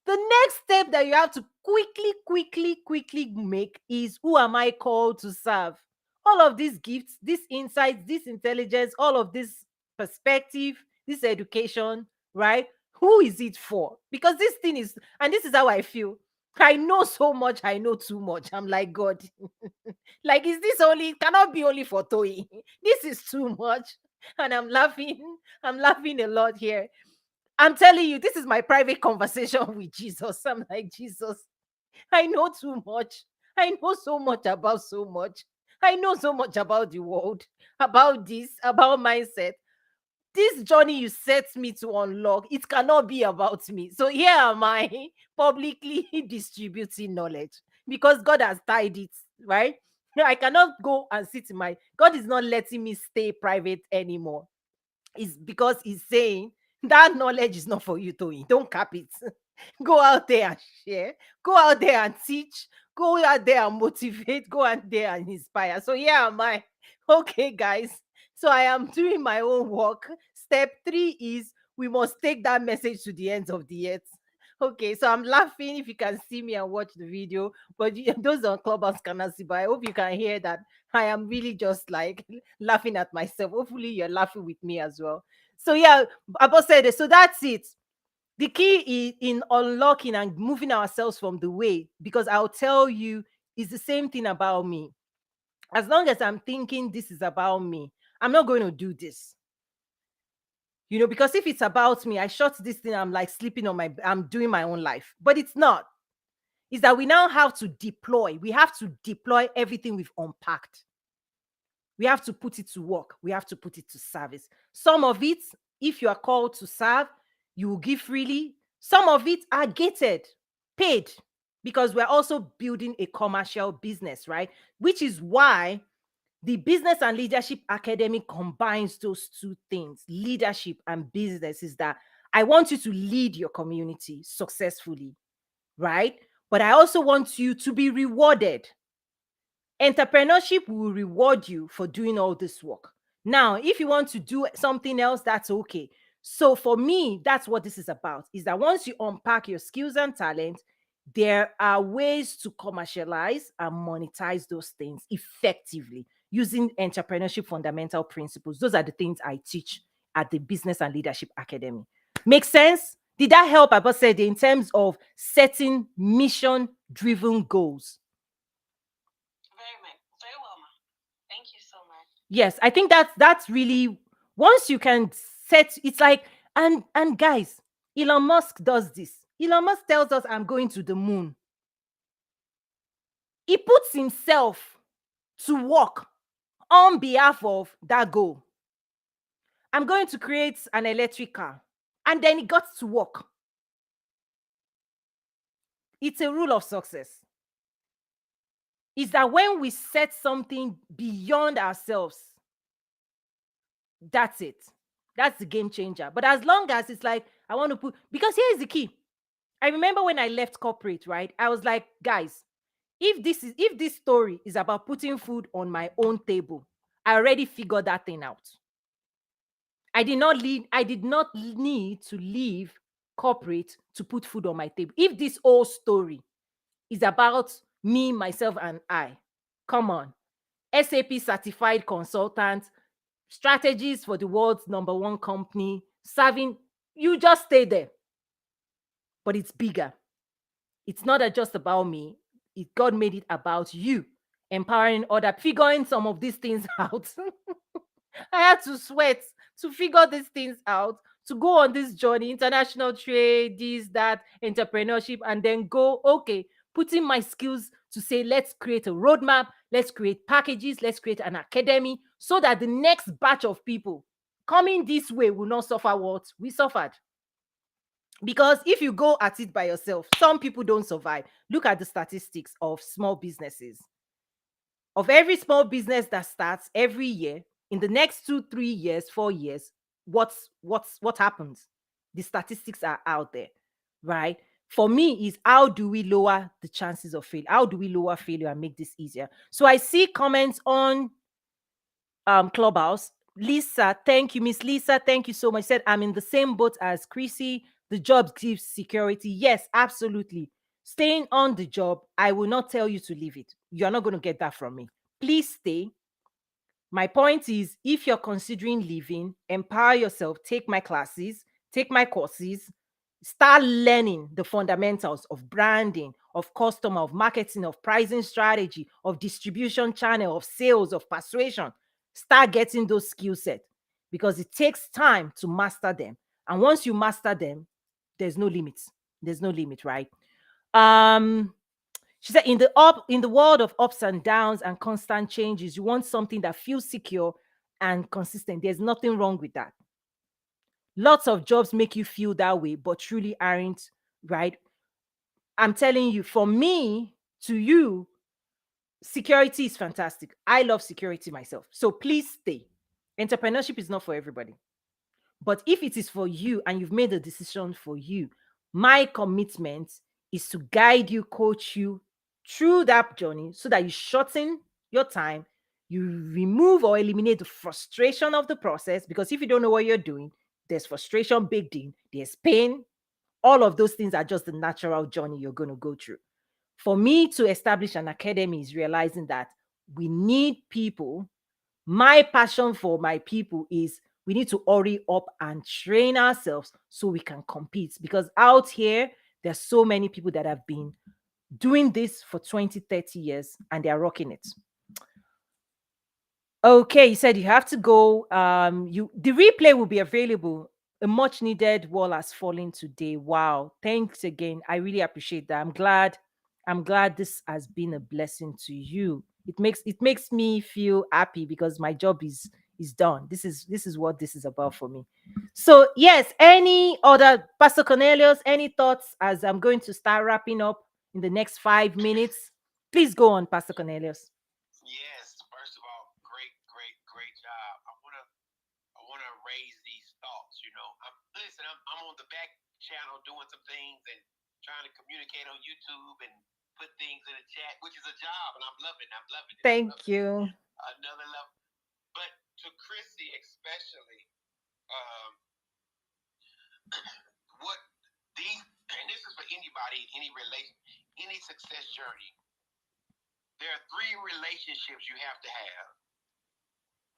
the next step that you have to quickly make is, who am I called to serve? All of these gifts, these insights, this intelligence, all of this perspective, this education, right? Who is it for? Because this thing is, and this is how I feel. I know so much, I know too much. I'm like, God, like, is this only, it cannot be only for Toy. This is too much. And I'm laughing a lot here. I'm telling you, this is my private conversation with Jesus. I'm like, Jesus, I know too much. I know so much about so much. I know so much about the world, about this, about mindset. This journey you set me to unlock, it cannot be about me. So here am I publicly distributing knowledge because God has tied it, right? I cannot go and sit in my, God is not letting me stay private anymore. It's because he's saying that knowledge is not for you, Tony. Don't cap it. Go out there and share. Go out there and teach. Go out there and motivate. Go out there and inspire. So yeah, am I. Okay, guys. So I am doing my own work. Step 3 is we must take that message to the ends of the earth. Okay, so I'm laughing if you can see me and watch the video, but those on Clubhouse cannot see. But I hope you can hear that I am really just like laughing at myself. Hopefully, you're laughing with me as well. So yeah, Abba said it. So that's it. The key is in unlocking and moving ourselves from the way, because I'll tell you, it's the same thing about me. As long as I'm thinking this is about me, I'm not going to do this. Because if it's about me, I shut this thing, I'm like sleeping on I'm doing my own life. But it's not. Is that we now have to deploy. We have to deploy everything we've unpacked. We have to put it to work. We have to put it to service. Some of it, if you are called to serve, you will give freely. Some of it are gated, paid, because we're also building a commercial business, right? Which is why the Business and Leadership Academy combines those two things, leadership and business, is that I want you to lead your community successfully, right? But I also want you to be rewarded. Entrepreneurship will reward you for doing all this work. Now, if you want to do something else, that's okay. So for me, that's what this is about, is that once you unpack your skills and talent, there are ways to commercialize and monetize those things effectively using entrepreneurship fundamental principles. Those are the things I teach at the Business and Leadership Academy. Make sense? Did that help, Abba said, in terms of setting mission-driven goals? Very well, ma. Thank you so much. Yes, I think that's really, once you can set, it's like, and guys, Elon Musk does this. Elon Musk tells us, I'm going to the moon. He puts himself to work on behalf of that goal. I'm going to create an electric car. And then he got to work. It's a rule of success. Is that when we set something beyond ourselves, that's it. That's the game changer. But as long as it's like, I want to put, because here's the key. I remember when I left corporate, right? I was like, guys, if this story is about putting food on my own table, I already figured that thing out. I did not need to leave corporate to put food on my table. If this whole story is about me, myself, and I, come on. SAP certified consultant, strategies for the world's #1 company, serving, you just stay there. But it's bigger. It's not just about me. God made it about you, empowering other, figuring some of these things out. I had to sweat to figure these things out, to go on this journey, international trade, this, that, entrepreneurship, and then go, okay, putting my skills to say, let's create a roadmap, let's create packages, let's create an academy, so that the next batch of people coming this way will not suffer what we suffered. Because if you go at it by yourself, some people don't survive. Look at the statistics of small businesses. Of every small business that starts every year, in the next 2, 3 years, 4 years, what happens? The statistics are out there, right? For me, is how do we lower the chances of failure? How do we lower failure and make this easier? So I see comments on Clubhouse. Lisa, thank you. Miss Lisa, thank you so much. Said, I'm in the same boat as Chrissy. The job gives security. Yes, absolutely. Staying on the job, I will not tell you to leave it. You're not going to get that from me. Please stay. My point is, if you're considering leaving, empower yourself, take my classes, take my courses, start learning the fundamentals of branding, of customer, of marketing, of pricing strategy, of distribution channel, of sales, of persuasion. Start getting those skill sets, because it takes time to master them. And once you master them, there's no limits. There's no limit, right? She said, in the world of ups and downs and constant changes, you want something that feels secure and consistent. There's nothing wrong with that. Lots of jobs make you feel that way, but truly aren't, right? I'm telling you, from me to you, security is fantastic. I love security myself. So please stay. Entrepreneurship is not for everybody. But if it is for you and you've made a decision for you, my commitment is to guide you, coach you through that journey, so that you shorten your time, You remove or eliminate the frustration of the process, because if you don't know what you're doing, there's frustration baked in, there's pain. All of those things are just the natural journey you're going to go through. For me to establish an academy is realizing that we need people. My passion for my people is we need to hurry up and train ourselves so we can compete, because out here there's so many people that have been doing this for 20, 30 years and they are rocking it. Okay, you said you have to go. The replay will be available. A much needed wall has fallen today. Wow. Thanks again. I really appreciate that. I'm glad this has been a blessing to you. It makes me feel happy because my job is done. This is what this is about for me. So yes, any other Pastor Cornelius, any thoughts as I'm going to start wrapping up in the next 5 minutes? Please go on, Pastor Cornelius. Yes, first of all, great, great, great job. I wanna raise these thoughts. I'm on the back channel doing some things and trying to communicate on YouTube and put things in the chat, which is a job, and I'm loving it. I'm loving it. Thank you. Another level. But to Chrissy especially, um, what these, and this is for anybody in any relation, any success journey. There are three relationships you have to have.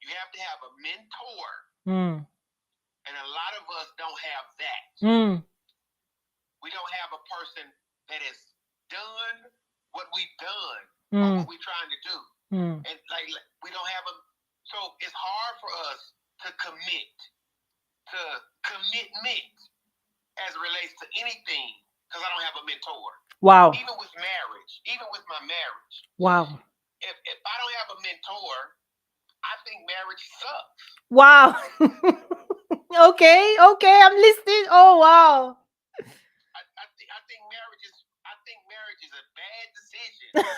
You have to have a mentor, Mm, and a lot of us don't have that. mm, We don't have a person that has done what we've done or mm, what we're trying to do. mm. And like we don't have a, so it's hard for us to commit, to commitment as it relates to anything because I don't have a mentor. Wow. Even with marriage, even with my marriage, Wow. if I don't have a mentor, I think marriage sucks. Wow. Okay. I'm listening. Oh wow. I think marriage is a bad decision because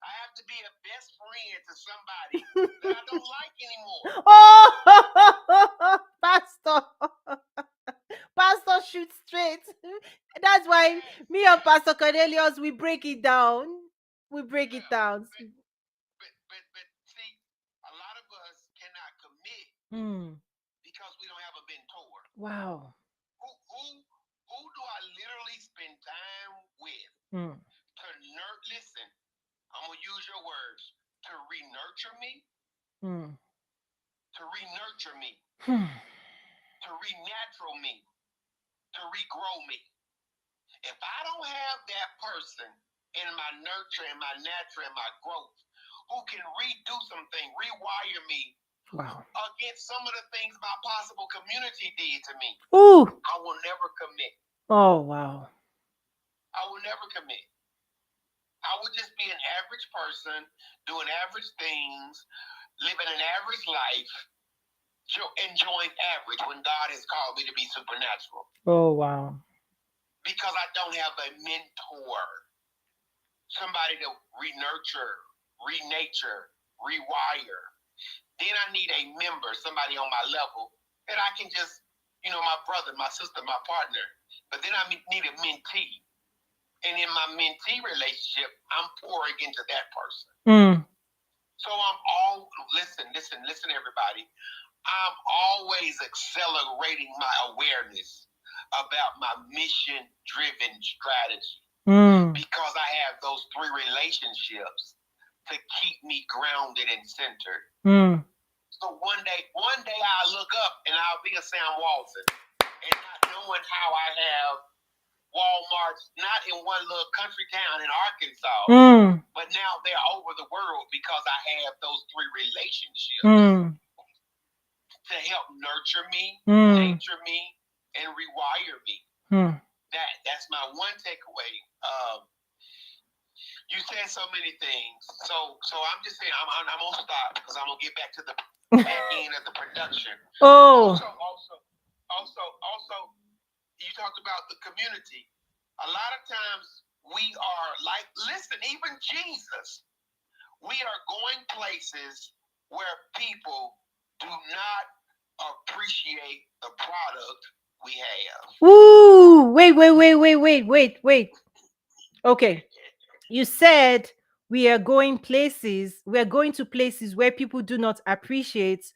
I have to be a best friend to somebody that I don't like anymore. Oh, Pastor. Pastor shoot straight. That's why me and Pastor Cornelius we break it down. We break it down. But see, a lot of us cannot commit Mm. because we don't have a mentor. Wow. Who do I literally spend time with Mm. to listen? I'm gonna use your words to re-nurture me, Mm. to re-nurture me, Hmm. to re-natural me, to regrow me. If I don't have that person in my nurture and my natural and my growth who can redo something, rewire me Wow. against some of the things my possible community did to me, Ooh. I will never commit. Oh wow. I will never commit. I would just be an average person doing average things, living an average life, enjoying average when God has called me to be supernatural. Oh wow. Because I don't have a mentor, somebody to re-nurture, re-nature, rewire. Then I need a member, somebody on my level that I can just, my brother, my sister, my partner. But then I need a mentee. And in my mentee relationship, I'm pouring into that person. Mm. So listen, everybody. I'm always accelerating my awareness about my mission-driven strategy because I have those three relationships to keep me grounded and centered. So one day I'll look up and I'll be a Sam Walton and not knowing how I have Walmart's not in one little country town in Arkansas, but now they're over the world because I have those three relationships to help nurture me, nature me, and rewire me. That's my one takeaway. You said so many things, so I'm just saying I'm gonna stop because I'm gonna get back to the back end of the production. Oh. Also, you talked about the community. A lot of times we are like, listen, even Jesus, we are going places where people do not appreciate the product we have. Ooh, wait. Okay. You said we are going to places where people do not appreciate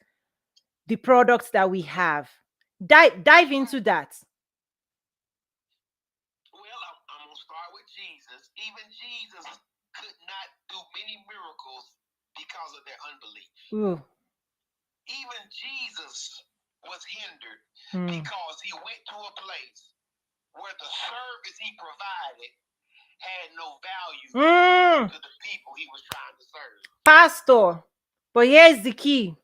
the products that we have. Dive into that. Well, I'm going to start with Jesus. Even Jesus could not do many miracles because of their unbelief. Ooh. Even Jesus was hindered Mm. because he went to a place where the service he provided had no value to the people he was trying to serve. Pastor, but here's the key.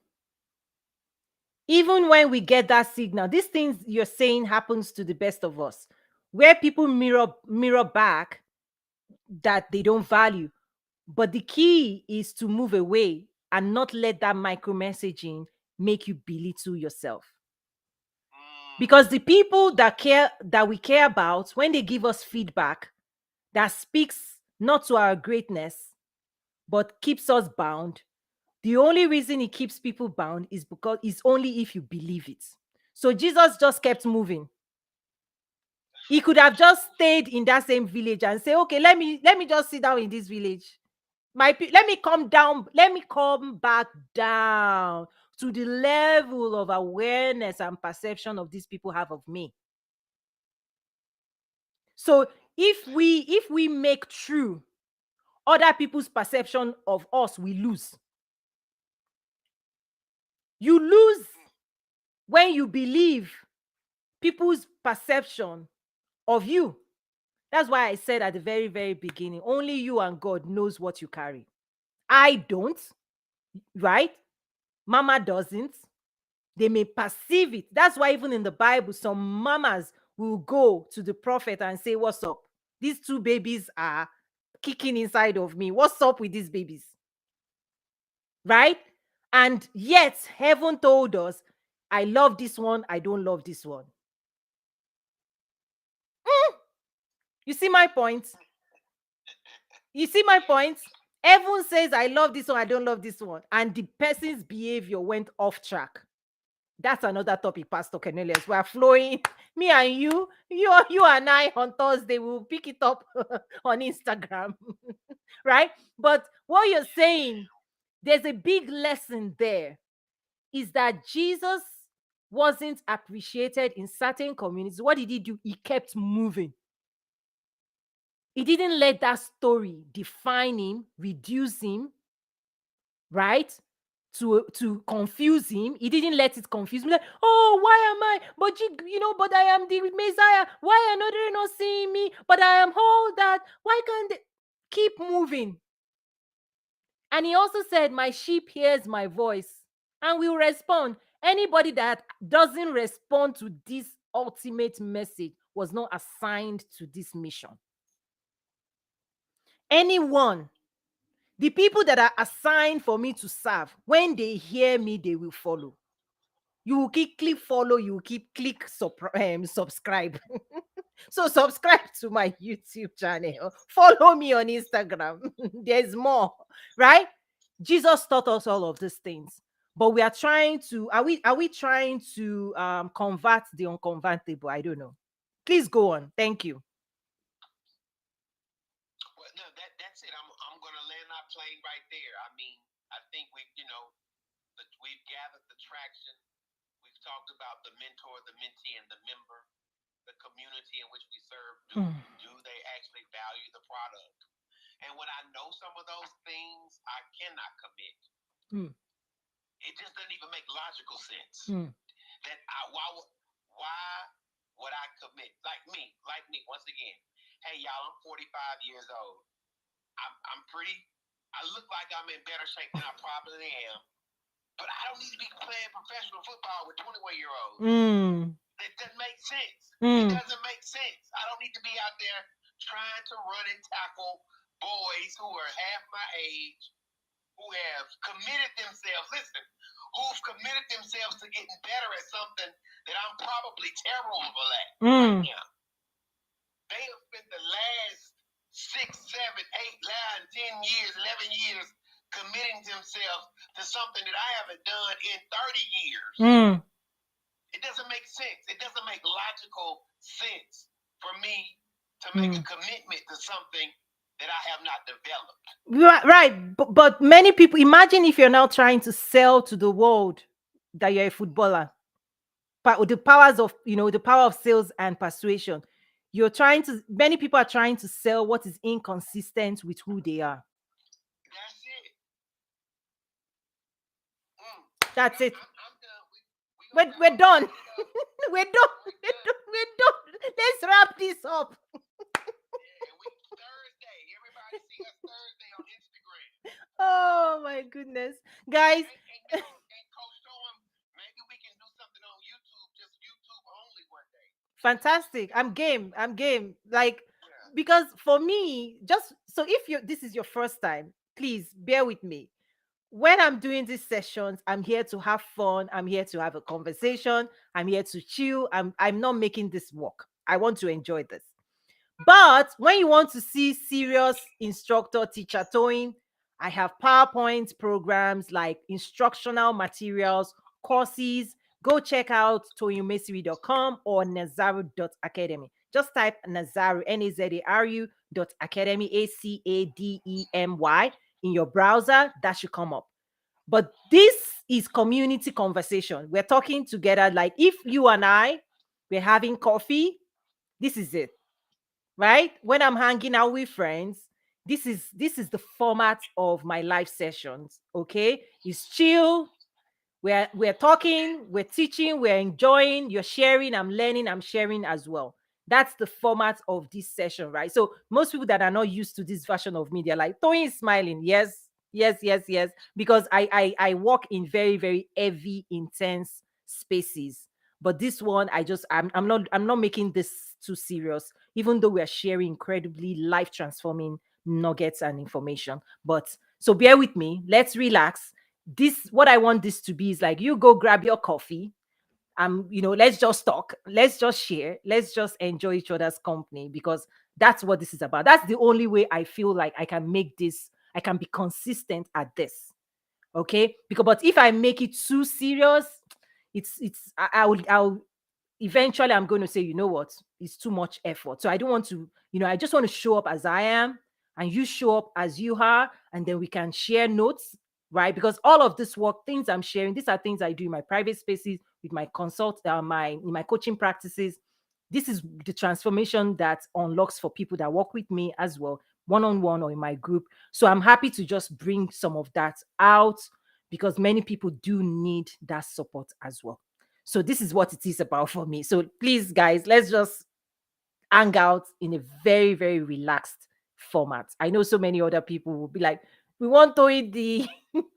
Even when we get that signal, these things you're saying happens to the best of us, where people mirror back that they don't value. But the key is to move away and not let that micro messaging make you belittle yourself. Because the people that we care about, when they give us feedback that speaks not to our greatness, but keeps us bound, the only reason it keeps people bound is because it's only if you believe it. So Jesus just kept moving. He could have just stayed in that same village and say, okay, let me just sit down in this village. Let me come down, let me come back down to the level of awareness and perception of these people have of me. So if we make true other people's perception of us, we lose. You lose when you believe people's perception of you. That's why I said at the very, very beginning, only you and God knows what you carry. I don't, right? Mama doesn't. They may perceive it. That's why even in the Bible, some mamas will go to the prophet and say, what's up? These two babies are kicking inside of me. What's up with these babies? Right? And yet, heaven told us, I love this one, I don't love this one. You see my point? You see my point? Heaven says, I love this one, I don't love this one. And the person's behavior went off track. That's another topic, Pastor Cornelius. We are flowing. Me and you and I on Thursday, we'll pick it up on Instagram. Right? But what you're saying, there's a big lesson there, is that Jesus wasn't appreciated in certain communities. What did he do? He kept moving. He didn't let that story define him, reduce him, right? To confuse him. He didn't let it confuse me. Like, oh, why am I? But but I am the Messiah. Why are they not seeing me? But I am all that. Why can't they keep moving? And he also said, my sheep hears my voice and will respond. Anybody that doesn't respond to this ultimate message was not assigned to this mission. Anyone, the people that are assigned for me to serve, when they hear me, they will follow. You will click follow, you will click subscribe. So subscribe to my YouTube channel. Follow me on Instagram. There's more, right? Jesus taught us all of these things. But we are trying to, are we trying to convert the unconvertible? I don't know. Please go on. Thank you. Well, no, that's it. I'm gonna land our plane right there. I mean, I think we've gathered the traction. We've talked about the mentor, the mentee, and the member, the community in which we serve. Do they actually value the product? And when I know some of those things, I cannot commit. It just doesn't even make logical sense. That why would I commit? Like me, once again. Hey, y'all, I'm 45 years old. I look like I'm in better shape than I probably am, but I don't need to be playing professional football with 21-year-olds. It doesn't make sense. It doesn't make sense. I don't need to be out there trying to run and tackle boys who are half my age, who have committed themselves, who've committed themselves to getting better at something that I'm probably terrible at right now. They have spent the last 6, 7, 8, 9, 10 years, 11 years committing themselves to something that I haven't done in 30 years. It doesn't make sense. It doesn't make logical sense for me to make a commitment to something that I have not developed. Right. But many people, imagine if you're now trying to sell to the world that you're a footballer. The powers of, the power of sales and persuasion. Many people are trying to sell what is inconsistent with who they are. That's it. That's it. I'm done. We We're done. up. We're done. We're done. Let's wrap this up. And we Thursday. Everybody see us Thursday on Instagram. Oh my goodness. Guys, And Coach Storm, maybe we can do something on YouTube, just YouTube only one day. fantastic. I'm game. I'm game. Like, Yeah. because for me, just so if you this is your first time, please bear with me. When I'm doing these sessions, I'm here to have fun. I'm here to have a conversation. I'm here to chill. I'm not making this work. I want to enjoy this. But when you want to see serious instructor teacher towing, I have PowerPoint programs like instructional materials, courses. Go check out toyumesiri.com or nazaru.academy. Just type Nazaru, Nazaru dot academy, Academy in your browser. That should come up. But this is community conversation. We're talking together. Like if you and we're having coffee, this is it, right? When I'm hanging out with friends, this is the format of my live sessions. Okay, it's chill. We're talking, we're teaching, we're enjoying. You're sharing, I'm learning, I'm sharing as well. That's the format of this session, right? So most people that are not used to this version of media, like Tony is smiling, yes, yes, yes, yes, because I work in very very heavy, intense spaces. But this one, I'm not making this too serious, even though we are sharing incredibly life transforming nuggets and information. But so bear with me. Let's relax. This what I want this to be is like you go grab your coffee. Let's just talk, let's just share, let's just enjoy each other's company, because that's what this is about. That's the only way I feel like I can be consistent at this. Okay, because but if I make it too serious, it's I'll eventually I'm going to say, you know what, it's too much effort. So I don't want to, I just want to show up as I am, and you show up as you are, and then we can share notes, right? Because all of this work, things I'm sharing, these are things I do in my private spaces, with my in my coaching practices. This is the transformation that unlocks for people that work with me as well, one on one or in my group. So I'm happy to just bring some of that out, because many people do need that support as well. So this is what it is about for me. So please, guys, let's just hang out in a very, very relaxed format. I know so many other people will be like, we want to eat the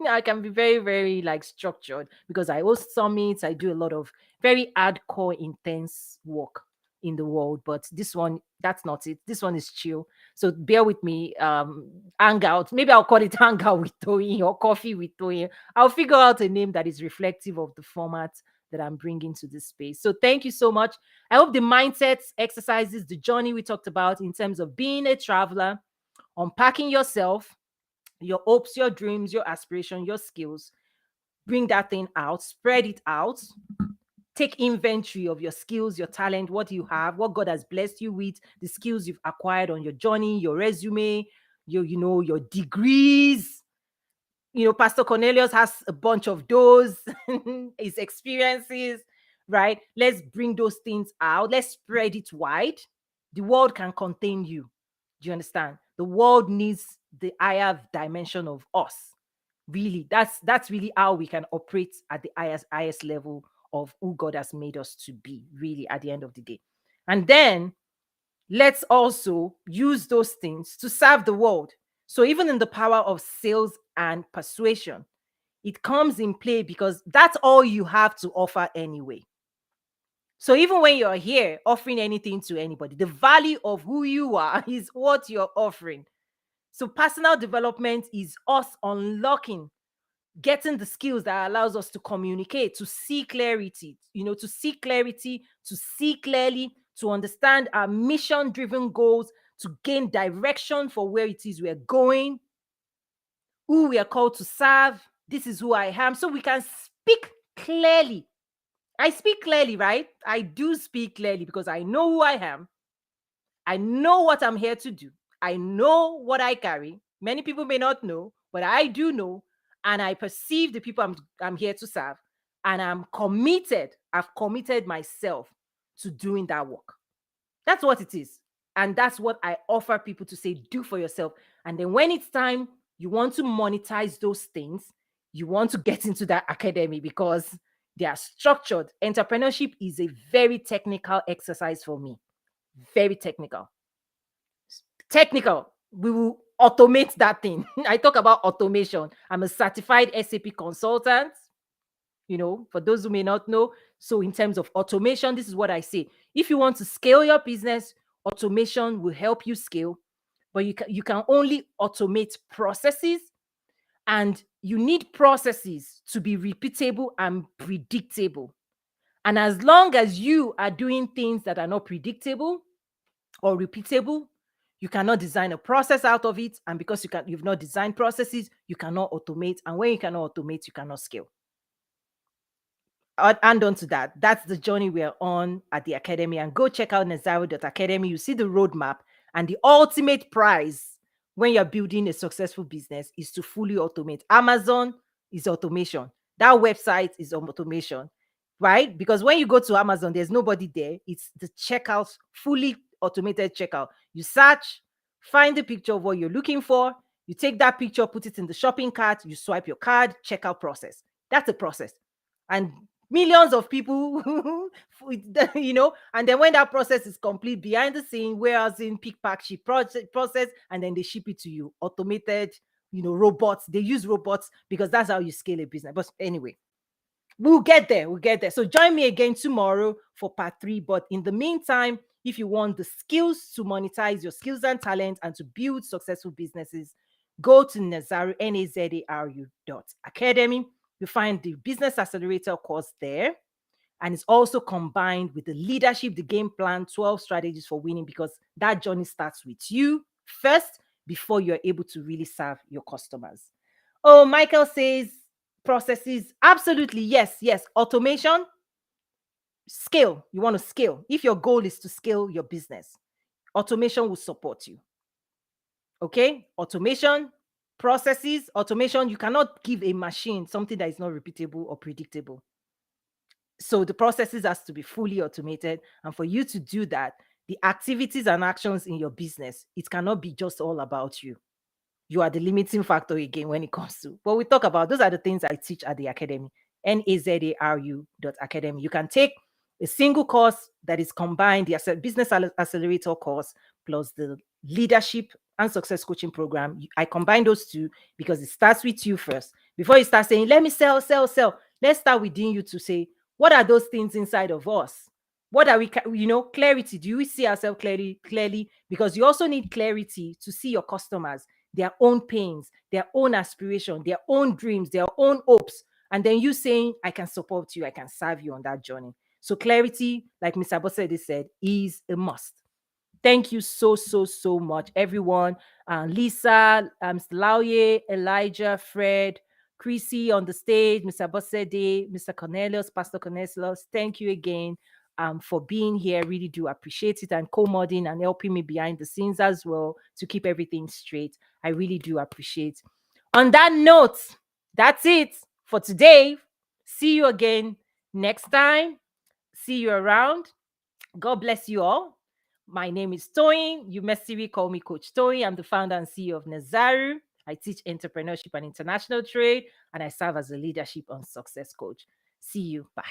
I can be very, very like structured, because I host summits, I do a lot of very hardcore, intense work in the world. But this one, that's not it. This one is chill. So bear with me. Hang out. Maybe I'll call it hang out with Toyin or coffee with Toyin. I'll figure out a name that is reflective of the format that I'm bringing to this space. So thank you so much. I hope the mindsets, exercises, the journey we talked about in terms of being a traveler, unpacking yourself, your hopes, your dreams, your aspiration, your skills, bring that thing out, spread it out, take inventory of your skills, your talent, what you have, what God has blessed you with, the skills you've acquired on your journey, your resume, your degrees. Pastor Cornelius has a bunch of those, his experiences, right? Let's bring those things out. Let's spread it wide. The world can contain you. Do you understand? The world needs the higher dimension of us. Really, that's really how we can operate at the highest level of who God has made us to be, really, at the end of the day. And then let's also use those things to serve the world. So even in the power of sales and persuasion, it comes in play because that's all you have to offer anyway. So even when you're here offering anything to anybody, the value of who you are is what you're offering. So personal development is us unlocking, getting the skills that allows us to communicate, to see clarity, to see clearly, to understand our mission driven goals, to gain direction for where it is we're going, who we are called to serve. This is who I am. So we can speak clearly. I speak clearly, right? I do speak clearly because I know who I am. I know what I'm here to do. I know what I carry. Many people may not know, but I do know. And I perceive the people I'm here to serve. And I'm committed. I've committed myself to doing that work. That's what it is. And that's what I offer people to say, do for yourself. And then when it's time, you want to monetize those things, you want to get into that academy because they are structured. Entrepreneurship is a very technical exercise for me. Very technical. Technical. We will automate that thing. I talk about automation. I'm a certified SAP consultant, for those who may not know. So, in terms of automation, this is what I say. If you want to scale your business, automation will help you scale, but you can only automate processes, and you need processes to be repeatable and predictable. And as long as you are doing things that are not predictable or repeatable, you cannot design a process out of it. And because you've not designed processes, you cannot automate. And when you cannot automate, you cannot scale. And on to that. That's the journey we're on at the Academy. And go check out Nazaro.academy. You see the roadmap, and the ultimate prize when you're building a successful business is to fully automate. Amazon is automation. That website is automation, right? Because when you go to Amazon, there's nobody there. It's the checkout, fully automated checkout. You search, find the picture of what you're looking for. You take that picture, put it in the shopping cart, you swipe your card, checkout process. That's a process. And millions of people, and then when that process is complete, behind the scene, warehousing, pick, pack, ship process, and then they ship it to you. Automated, robots. They use robots because that's how you scale a business. But anyway, we'll get there. We'll get there. So join me again tomorrow for part 3. But in the meantime, if you want the skills to monetize your skills and talent and to build successful businesses, go to Nazaru, Nazaru.academy. You find the Business Accelerator course there. And it's also combined with the leadership, the game plan, 12 strategies for winning, because that journey starts with you first before you're able to really serve your customers. Oh, Michael says processes. Absolutely. Yes. Yes. Automation, scale. You want to scale. If your goal is to scale your business, automation will support you. Okay. Automation, processes, automation. You cannot give a machine something that is not repeatable or predictable. So the processes has to be fully automated. And for you to do that, the activities and actions in your business, it cannot be just all about you. You are the limiting factor again when it comes to. But we talk about those are the things I teach at the academy, Nazaru.academy. You can take a single course that is combined, the business accelerator course plus the leadership and success coaching program. I combine those two because it starts with you first. Before you start saying, let me sell, let's start within you to say, what are those things inside of us? What are we, clarity? Do we see ourselves clearly? Because you also need clarity to see your customers, their own pains, their own aspiration, their own dreams, their own hopes. And then you saying, I can support you, I can serve you on that journey. So clarity, like Mr. Bosede said, is a must. Thank you so, so, so much, everyone. Lisa, Mr. Lauye, Elijah, Fred, Chrissy on the stage, Mr. Bosede, Mr. Cornelius, Pastor Cornelius. Thank you again for being here. Really do appreciate it, and co-modding and helping me behind the scenes as well to keep everything straight. I really do appreciate. On that note, that's it for today. See you again next time. See you around. God bless you all. My name is Toyin. You messily call me Coach Toyin. I'm the founder and CEO of Nazaru. I teach entrepreneurship and international trade, and I serve as a leadership and success coach. See you. Bye.